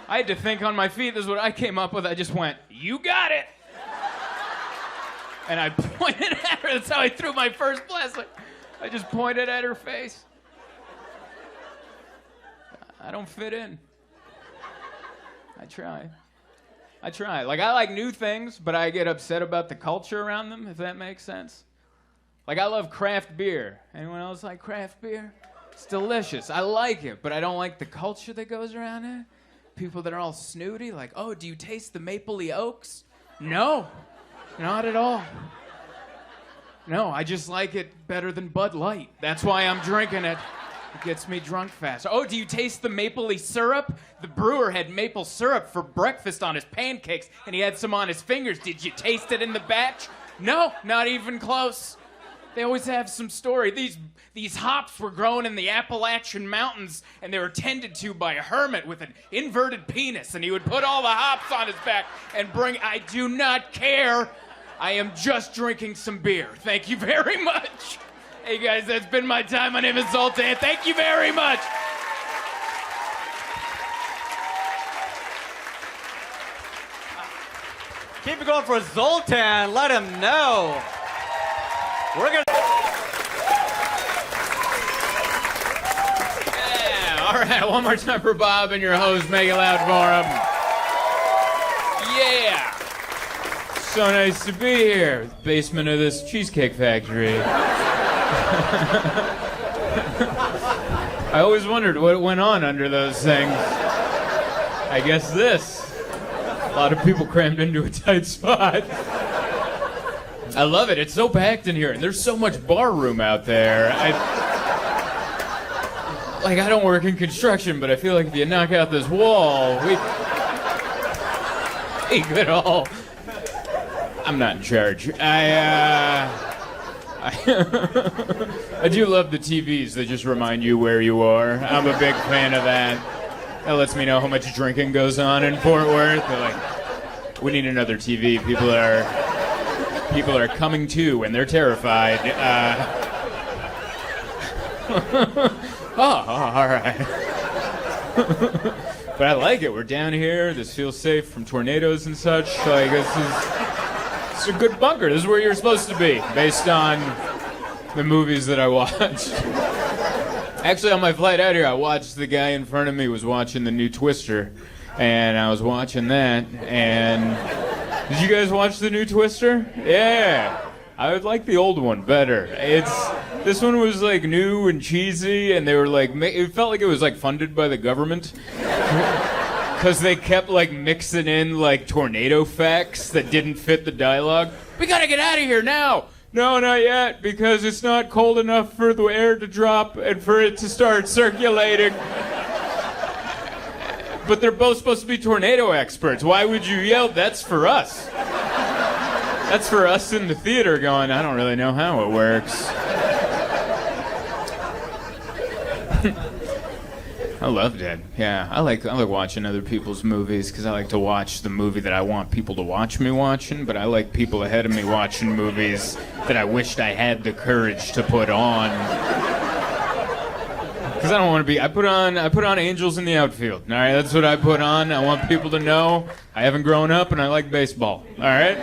I had to think on my feet. This is what I came up with. I just went, "You got it." And I pointed at her. That's how I threw my first blessing. I just pointed at her face. I don't fit in. I try. Like, I like new things, but I get upset about the culture around them, if that makes sense. Like, I love craft beer. Anyone else like craft beer? It's delicious. I like it, but I don't like the culture that goes around it. People that are all snooty, like, oh, do you taste the mapley oaks? No, not at all. No, I just like it better than Bud Light. That's why I'm drinking it. It gets me drunk fast. Oh, do you taste the mapley syrup? The brewer had maple syrup for breakfast on his pancakes, and he had some on his fingers. Did you taste it in the batch? No, not even close. They always have some story. These hops were grown in the Appalachian Mountains, and they were tended to by a hermit with an inverted penis, and he would put all the hops on his back and bring... I do not care. I am just drinking some beer. Thank you very much. Hey, guys, that's been my time. My name is Zoltan. Thank you very much. Keep it going for Zoltan. Let him know. We're gonna. Yeah, all right, one more time for Bob and your host. Make it loud for him. Yeah. So nice to be here. The basement of this cheesecake factory. I always wondered what went on under those things. I guess this. A lot of people crammed into a tight spot. I love it. It's so packed in here, and there's so much bar room out there. I don't work in construction, but I feel like if you knock out this wall, we could all... I'm not in charge. I do love the TVs that just remind you where you are. I'm a big fan of that. That lets me know how much drinking goes on in Fort Worth. They're like, we need another TV. People are coming to, and they're terrified. All right. But I like it. We're down here. This feels safe from tornadoes and such. Like, it's a good bunker. This is where you're supposed to be, based on the movies that I watched. Actually, on my flight out here, I watched the guy in front of me was watching the new Twister, and I was watching that, and did you guys watch the new Twister? Yeah. I would like the old one better. This one was like new and cheesy, and they were like, it felt like it was like funded by the government. Because they kept like mixing in like tornado facts that didn't fit the dialogue. We gotta get out of here now! No, not yet, because it's not cold enough for the air to drop and for it to start circulating. But they're both supposed to be tornado experts. Why would you yell? That's for us. That's for us in the theater going, I don't really know how it works. I loved it. Yeah, I like watching other people's movies because I like to watch the movie that I want people to watch me watching, but I like people ahead of me watching movies that I wished I had the courage to put on. Because I don't want to be. I put on Angels in the Outfield. All right, that's what I put on. I want people to know I haven't grown up and I like baseball. All right,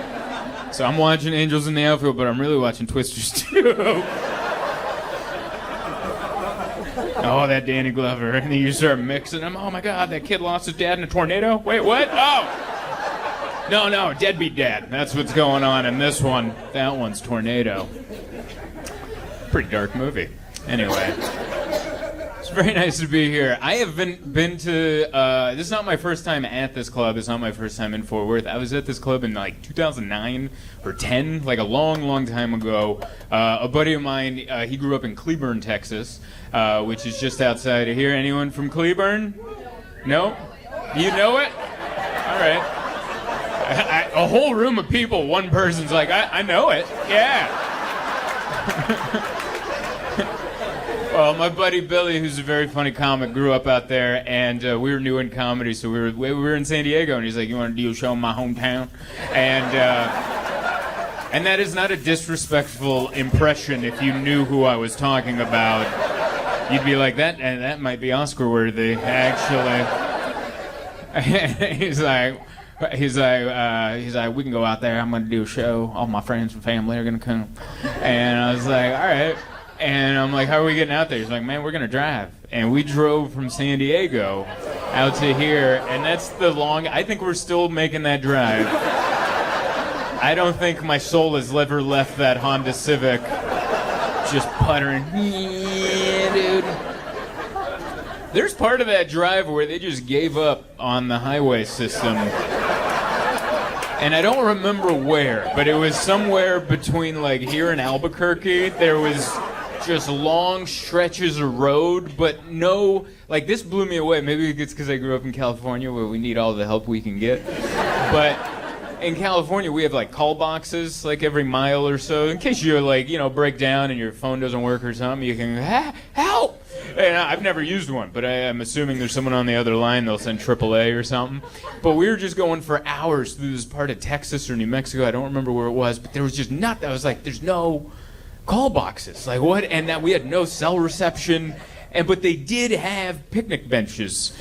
so I'm watching Angels in the Outfield, but I'm really watching Twisters too. Oh, that Danny Glover. And then you start mixing them. Oh my God, that kid lost his dad in a tornado? Wait, what? Oh! No, deadbeat dad. That's what's going on in this one. That one's Tornado. Pretty dark movie. Anyway. It's very nice to be here. I have been to, this is not my first time at this club. It's not my first time in Fort Worth. I was at this club in like 2009 or 10, like a long, long time ago. A buddy of mine, he grew up in Cleburne, Texas, which is just outside of here. Anyone from Cleburne? No? You know it? All right. A whole room of people, one person's like, I know it. Yeah. Well, my buddy Billy, who's a very funny comic, grew up out there, and we were new in comedy, so we were in San Diego, and he's like, "You want to do a show in my hometown?" And that is not a disrespectful impression. If you knew who I was talking about, you'd be like, that might be Oscar worthy, actually. He's like, we can go out there. I'm gonna do a show. All my friends and family are gonna come, and I was like, all right. And I'm like, how are we getting out there? He's like, man, we're gonna drive. And we drove from San Diego out to here, and that's I think we're still making that drive. I don't think my soul has ever left that Honda Civic just puttering. Yeah, dude. There's part of that drive where they just gave up on the highway system. And I don't remember where, but it was somewhere between like here and Albuquerque. There was just long stretches of road, but no, like this blew me away. Maybe it's because I grew up in California where we need all the help we can get. But in California, we have like call boxes like every mile or so. In case you like, break down and your phone doesn't work or something, you can, help! And I've never used one, but I'm assuming there's someone on the other line, they'll send AAA or something. But we were just going for hours through this part of Texas or New Mexico. I don't remember where it was, but there was just I was like, there's no call boxes. Like what? And that we had no cell reception, but they did have picnic benches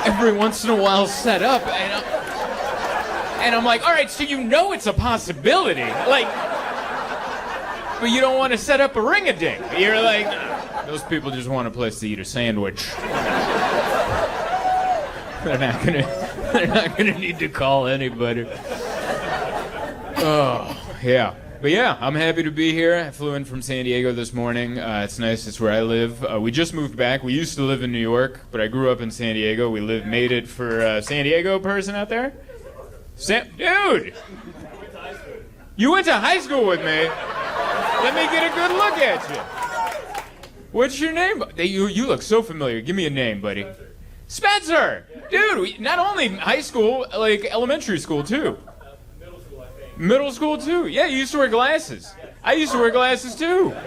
every once in a while set up, and I'm like, all right, so it's a possibility, like, but you don't want to set up a ring-a-ding. You're like, those people just want a place to eat a sandwich. They're not gonna need to call anybody. Oh. Yeah. But yeah, I'm happy to be here. I flew in from San Diego this morning. It's nice. It's where I live. We just moved back. We used to live in New York, but I grew up in San Diego. Made it for San Diego person out there? Dude! You went to high school with me? Let me get a good look at you. What's your name? You look so familiar. Give me a name, buddy. Spencer! Dude, not only high school, like elementary school, too. Middle school, too? Yeah, you used to wear glasses. I used to wear glasses, too. Hell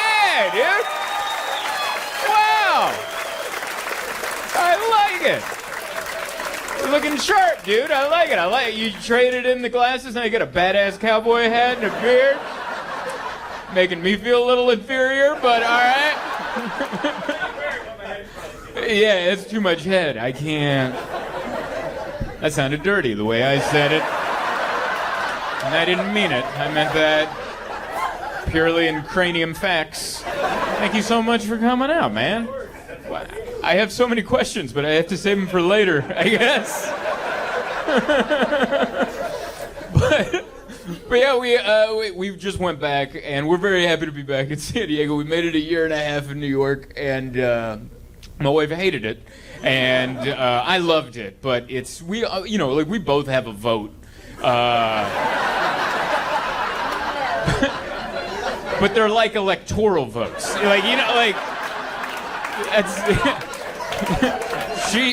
yeah, dude! it. You're looking sharp, dude. I like it. I like it. You traded in the glasses, now you got a badass cowboy hat and a beard. Making me feel a little inferior, but all right. Yeah, it's too much head. I can't. That sounded dirty the way I said it. And I didn't mean it. I meant that purely in cranium facts. Thank you so much for coming out, man. I have so many questions, but I have to save them for later, I guess. But yeah, we just went back, and we're very happy to be back in San Diego. We made it a year and a half in New York, and my wife hated it, and I loved it. But we both have a vote. But they're like electoral votes,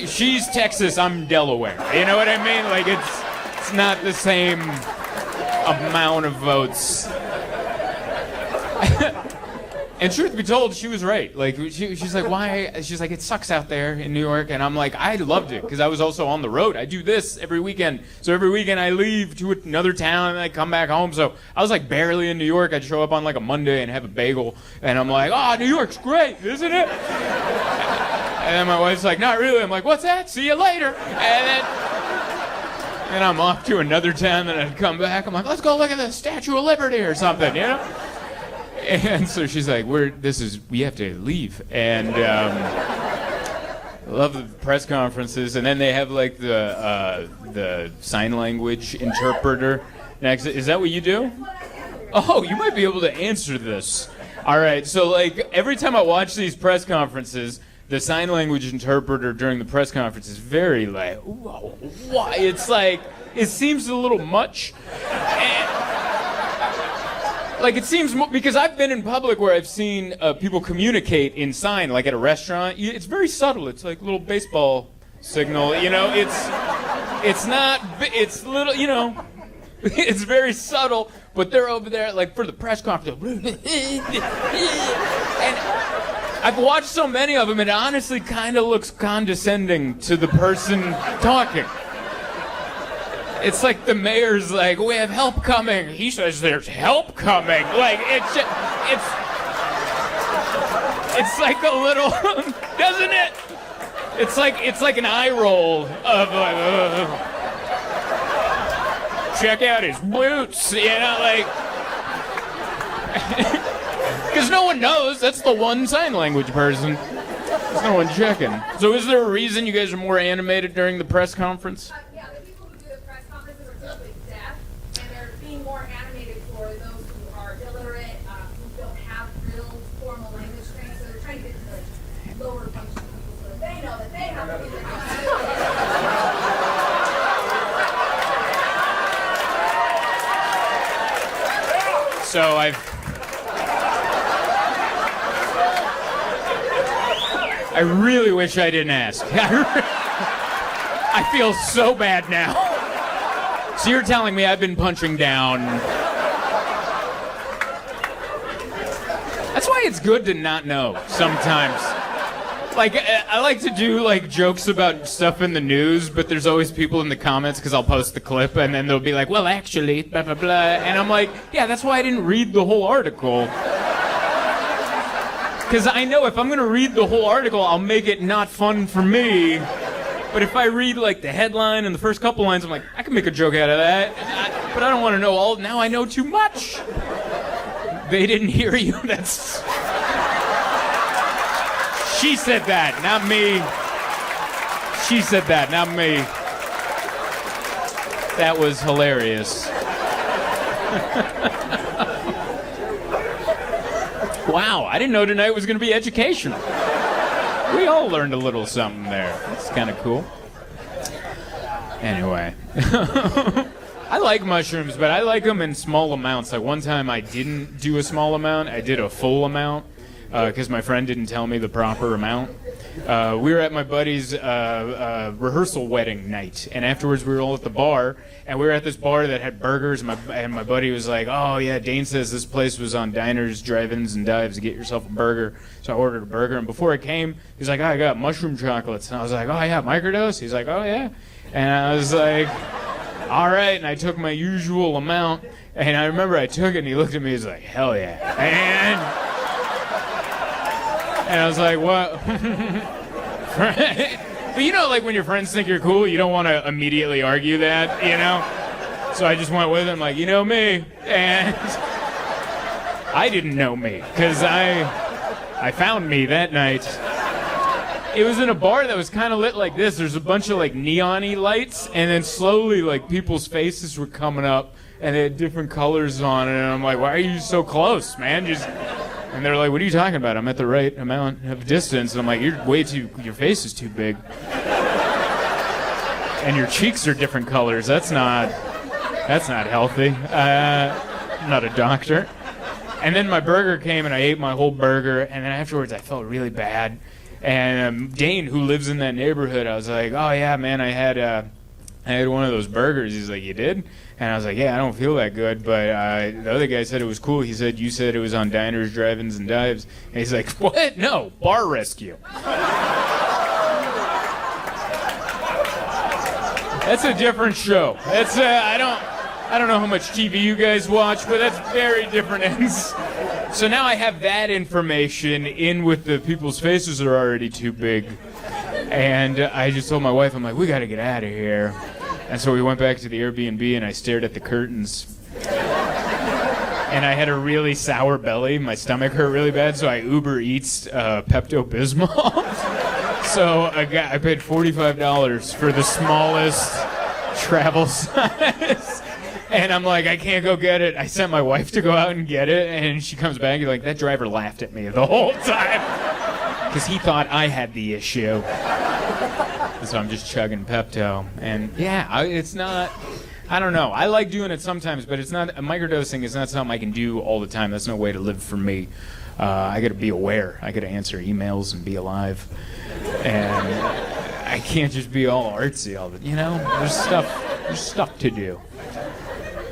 she's Texas, I'm Delaware. You know what I mean? Like it's not the same amount of votes. And truth be told, she was right. Like she's like, why? She's like, it sucks out there in New York, and I'm like, I loved it because I was also on the road. I do this every weekend, so every weekend I leave to another town and I come back home. So I was like barely in New York. I'd show up on like a Monday and have a bagel, and I'm like, oh, New York's great, isn't it? And then my wife's like, not really. I'm like, what's that? See you later. And I'm off to another town, and I'd come back. I'm like, let's go look at the Statue of Liberty or something, you know? And so she's like, we have to leave. And I love the press conferences. And then they have like the sign language interpreter next. Is that what you do? Oh, you might be able to answer this. All right. So like every time I watch these press conferences, the sign language interpreter during the press conference is very like, why? It's like, it seems a little much. Like it seems because I've been in public where I've seen people communicate in sign, like at a restaurant. It's very subtle. It's like a little baseball signal, you know. It's not. It's little, you know. It's very subtle. But they're over there like for the press conference, and I've watched so many of them. It honestly kind of looks condescending to the person talking. It's like the mayor's like, we have help coming. He says there's help coming. Like it's like a little, doesn't it? It's like an eye roll of like, check out his boots, you know, like, because no one knows. That's the one sign language person. There's no one checking. So is there a reason you guys are more animated during the press conference? So I really wish I didn't ask. I feel so bad now. So you're telling me I've been punching down. That's why it's good to not know sometimes. Like, I like to do, like, jokes about stuff in the news, but there's always people in the comments, because I'll post the clip, and then they'll be like, well, actually, blah, blah, blah. And I'm like, yeah, that's why I didn't read the whole article. Because I know if I'm going to read the whole article, I'll make it not fun for me. But if I read, like, the headline and the first couple lines, I'm like, I can make a joke out of that. But I don't want to know all. Now I know too much. They didn't hear you. That's... She said that, not me. She said that, not me. That was hilarious. Wow, I didn't know tonight was going to be educational. We all learned a little something there. That's kind of cool. Anyway. I like mushrooms, but I like them in small amounts. Like one time I didn't do a small amount, I did a full amount. Because my friend didn't tell me the proper amount. We were at my buddy's rehearsal wedding night, and afterwards we were all at the bar, and we were at this bar that had burgers, and my buddy was like, oh yeah, Dane says this place was on diners, drive-ins, and dives, get yourself a burger. So I ordered a burger, and before it came, he's like, oh, I got mushroom chocolates, and I was like, oh yeah, microdose? He's like, oh yeah. And I was like, all right, and I took my usual amount, and I remember I took it, and he looked at me, he's like, hell yeah. And I was like, what? But you know, like when your friends think you're cool, you don't want to immediately argue that, you know? So I just went with him, like, you know me. And I didn't know me, because I found me that night. It was in a bar that was kind of lit like this. There's a bunch of like neon-y lights, and then slowly like people's faces were coming up, and they had different colors on it, and I'm like, why are you so close, man? And they're like, what are you talking about? I'm at the right amount of distance. And I'm like, your face is too big. And your cheeks are different colors. That's not healthy. I'm not a doctor. And then my burger came, and I ate my whole burger, and then afterwards I felt really bad. And Dane, who lives in that neighborhood, I was like, oh yeah, man, I had one of those burgers. He's like, you did? And I was like, yeah, I don't feel that good, but the other guy said it was cool. He said, you said it was on diners, drive-ins, and dives. And he's like, what? No, bar rescue. That's a different show. That's I don't know how much TV you guys watch, but that's very different ends. So now I have that information in with the people's faces are already too big. And I just told my wife, I'm like, we got to get out of here. And so we went back to the Airbnb, and I stared at the curtains. And I had a really sour belly. My stomach hurt really bad, so I Uber Eats Pepto-Bismol. So I paid $45 for the smallest travel size. And I'm like, I can't go get it. I sent my wife to go out and get it, and she comes back, and like, that driver laughed at me the whole time. Because he thought I had the issue. So I'm just chugging Pepto. And yeah, it's not, I don't know. I like doing it sometimes, but it's not, microdosing is not something I can do all the time. That's no way to live for me. I got to be aware. I got to answer emails and be alive. And I can't just be all artsy all the, you know? There's stuff to do.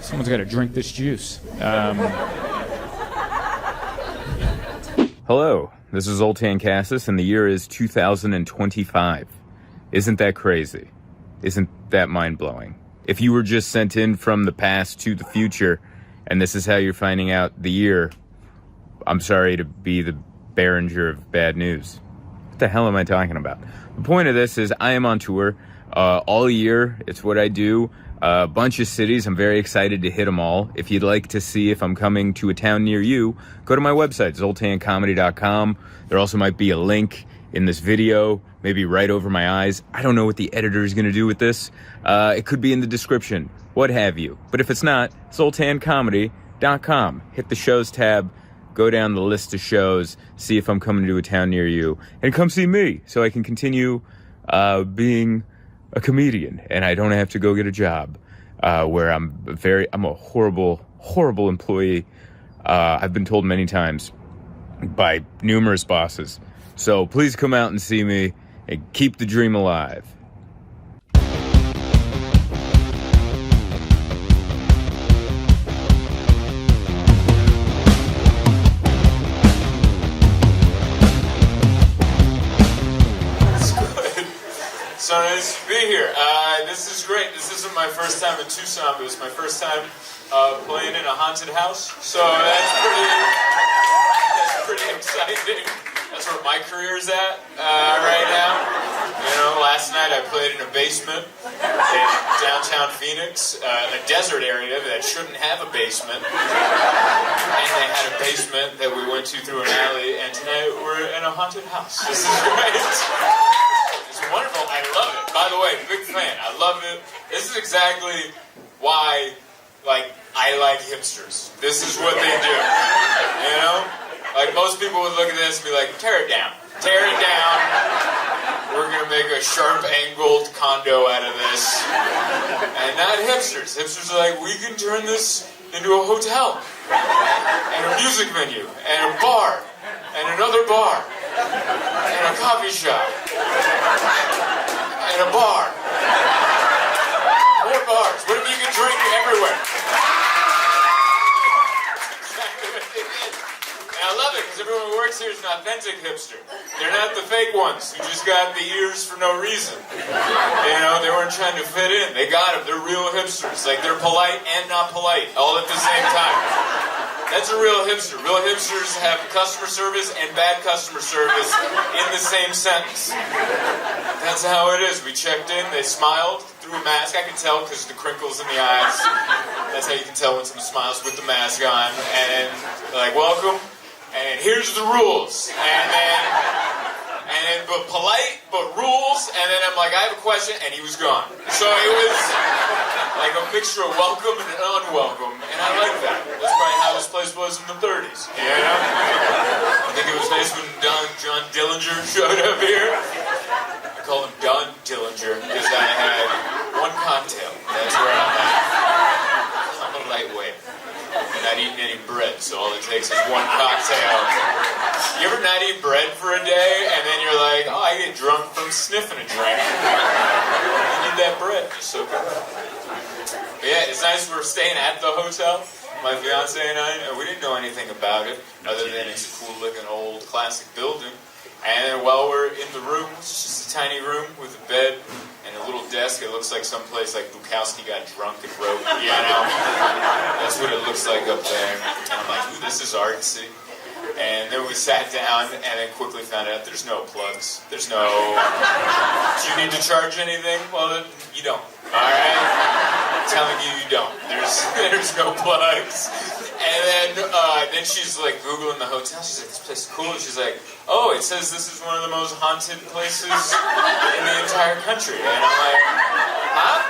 Someone's got to drink this juice. Hello, this is Zoltan Kaszas, and the year is 2025. Isn't that crazy? Isn't that mind-blowing? If you were just sent in from the past to the future, and this is how you're finding out the year, I'm sorry to be the bearer of bad news. What the hell am I talking about? The point of this is I am on tour all year. It's what I do. A bunch of cities. I'm very excited to hit them all. If you'd like to see if I'm coming to a town near you, go to my website, zoltancomedy.com. There also might be a link in this video, maybe right over my eyes. I don't know what the editor is going to do with this. It could be in the description, what have you. But if it's not, zoltancomedy.com. Hit the shows tab, go down the list of shows, see if I'm coming to a town near you, and come see me so I can continue being a comedian and I don't have to go get a job where I'm a horrible employee. I've been told many times by numerous bosses. So please come out and see me and keep the dream alive. So nice to be here. This is great. This isn't my first time in Tucson, but it's my first time playing in a haunted house. So that's pretty exciting. That's where my career is at right now. You know, last night I played in a basement in downtown Phoenix, a desert area that shouldn't have a basement. And they had a basement that we went to through an alley, and tonight we're in a haunted house. This is great. It's wonderful. I love it. By the way, big fan. I love it. This is exactly why, I like hipsters. This is what they do. You know? Like, most people would look at this and be like, tear it down. Tear it down. We're going to make a sharp-angled condo out of this. And not hipsters. Hipsters are like, we can turn this into a hotel. And a music venue. And a bar. And another bar. and a coffee shop, and a bar. More bars. What if you could drink everywhere? Exactly what they did. And I love it because everyone who works here is an authentic hipster. They're not the fake ones who just got the ears for no reason. You know, they weren't trying to fit in. They got them. They're real hipsters. Like, they're polite and not polite all at the same time. That's a real hipster. Real hipsters have customer service and bad customer service in the same sentence. That's how it is. We checked in, they smiled through a mask. I could tell because the crinkles in the eyes. That's how you can tell when someone smiles with the mask on. And they're like, welcome, and here's the rules. But polite, but rules, and then I'm like, I have a question, and he was gone. So it was like a mixture of welcome and unwelcome, and I like that. That's probably how this place was in the 30s, you know? I think it was nice when John Dillinger showed up here. I called him Don Dillinger because I had one cocktail. That's where I'm at. I'm a lightweight. I'm not eating any bread, so all it takes is one cocktail. You ever not eat bread for a day, and then you're like, oh, I get drunk from sniffing a drink. You need that bread, just so good. But yeah, it's nice we're staying at the hotel, my fiance and I. We didn't know anything about it, other than it's a cool-looking old classic building. And while we're in the room, it's just a tiny room with a bed and a little desk. It looks like someplace like Bukowski got drunk and wrote, you know? That's what it looks like up there. And I'm like, ooh, this is artsy. And then we sat down and then quickly found out there's no plugs. There's no, do you need to charge anything? Well, then you don't. All right? I'm telling you, you don't. There's no plugs. And then she's like Googling the hotel. She's like, this place is cool. And she's like, oh, it says this is one of the most haunted places in the entire country. And I'm like, huh?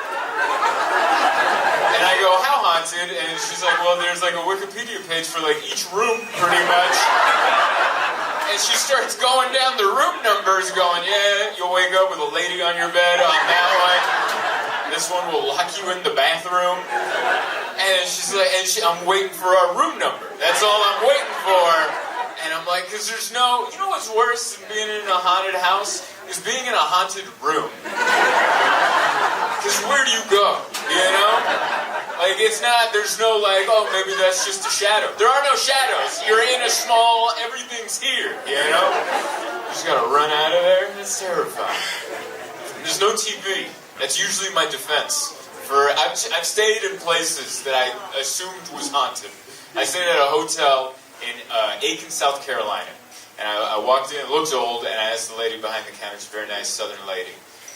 And I go, how haunted? And she's like, well, there's like a Wikipedia page for like each room, pretty much. And she starts going down the room numbers, going, yeah, you'll wake up with a lady on your bed on that one. This one will lock you in the bathroom. And she's like, I'm waiting for our room number. That's all I'm waiting for. And I'm like, because there's no, you know what's worse than being in a haunted house? Is being in a haunted room. Because where do you go? You know? Like, it's not, there's no like, oh, maybe that's just a shadow. There are no shadows. You're in a small, everything's here, you know? You just gotta run out of there. That's terrifying. There's no TV. That's usually my defense. I've stayed in places that I assumed was haunted. I stayed at a hotel in Aiken, South Carolina. And I walked in, it looked old, and I asked the lady behind the counter, she's a very nice southern lady.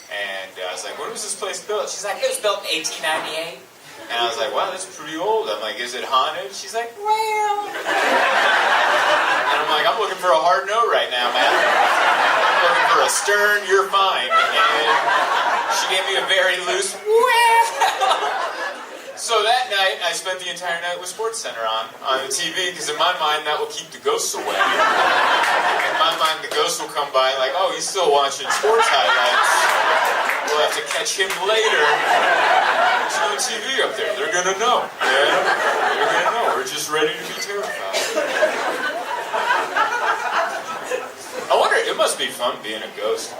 And I was like, when was this place built? She's like, it was built in 1898. And I was like, wow, that's pretty old. I'm like, is it haunted? She's like, well. And I'm like, I'm looking for a hard no right now, man. I'm looking for a stern, you're fine. And she gave me a very loose, well. So that night, I spent the entire night with SportsCenter on the TV, because in my mind, that will keep the ghosts away. In my mind, the ghosts will come by like, oh, he's still watching sports highlights. We'll have to catch him later. There's no TV up there. They're gonna know. Yeah? They're gonna know. We're just ready to be terrified. I wonder, it must be fun being a ghost.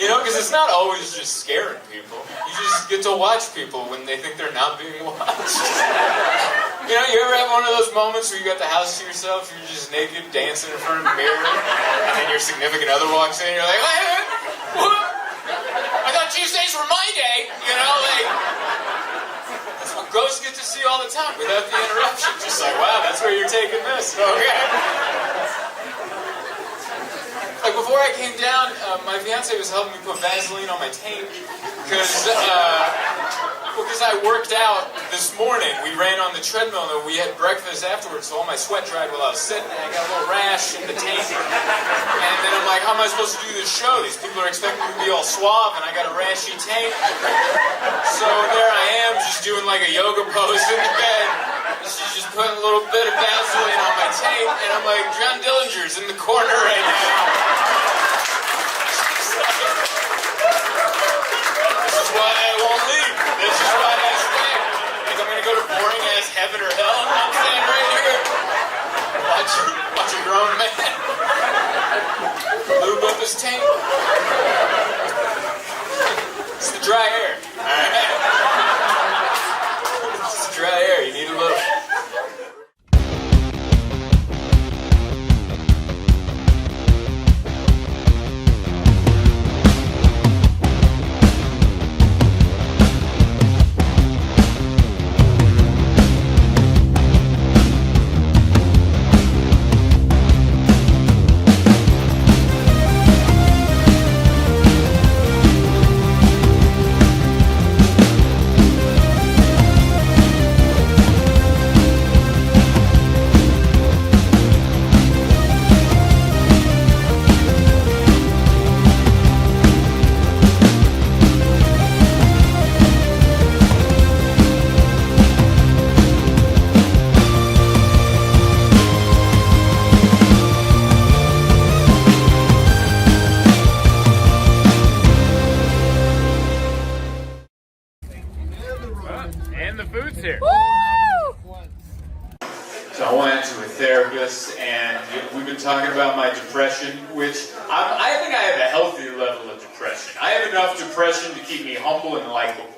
You know, because it's not always just scaring people. You just get to watch people when they think they're not being watched. You know, you ever have one of those moments where you got the house to yourself, you're just naked, dancing in front of a mirror, and then your significant other walks in, and you're like, hey, what? I thought Tuesdays were my day, you know, like, that's what ghosts get to see all the time without the interruption. Just like, wow, that's where you're taking this, okay. Like, before I came down, my fiance was helping me put Vaseline on my taint because I worked out this morning. We ran on the treadmill and we had breakfast afterwards, so all my sweat dried while I was sitting, and I got a little rash in the taint. And then I'm like, how am I supposed to do this show? These people are expecting me to be all suave, and I got a rashy taint. So there I am, just doing like a yoga pose in the bed. She's just putting a little bit of Vaseline on my taint, and I'm like, John Dillinger's in the corner right now. This is why I won't leave. This is why I stay. Think I'm gonna go to boring ass heaven or hell? I'm staying right here. Watch a grown man. Lube up his tank. It's the dry air. Alright? It's the dry air. You need a little. And the food's here. So I went to a therapist, and we've been talking about my depression, which I think I have a healthy level of depression. I have enough depression to keep me humble and likable.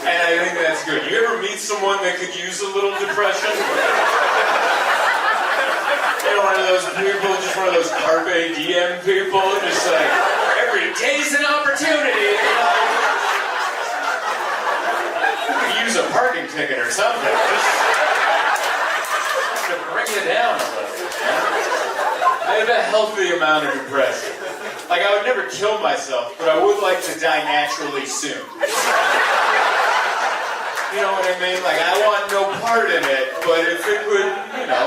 And I think that's good. You ever meet someone that could use a little depression? You know, one of those people, just one of those carpe diem people, just like, every day's an opportunity. You know? You could use a parking ticket or something. Just to bring it down a little, man. I have a healthy amount of depression. Like, I would never kill myself, but I would like to die naturally soon. You know what I mean? Like, I want no part in it, but if it would, you know,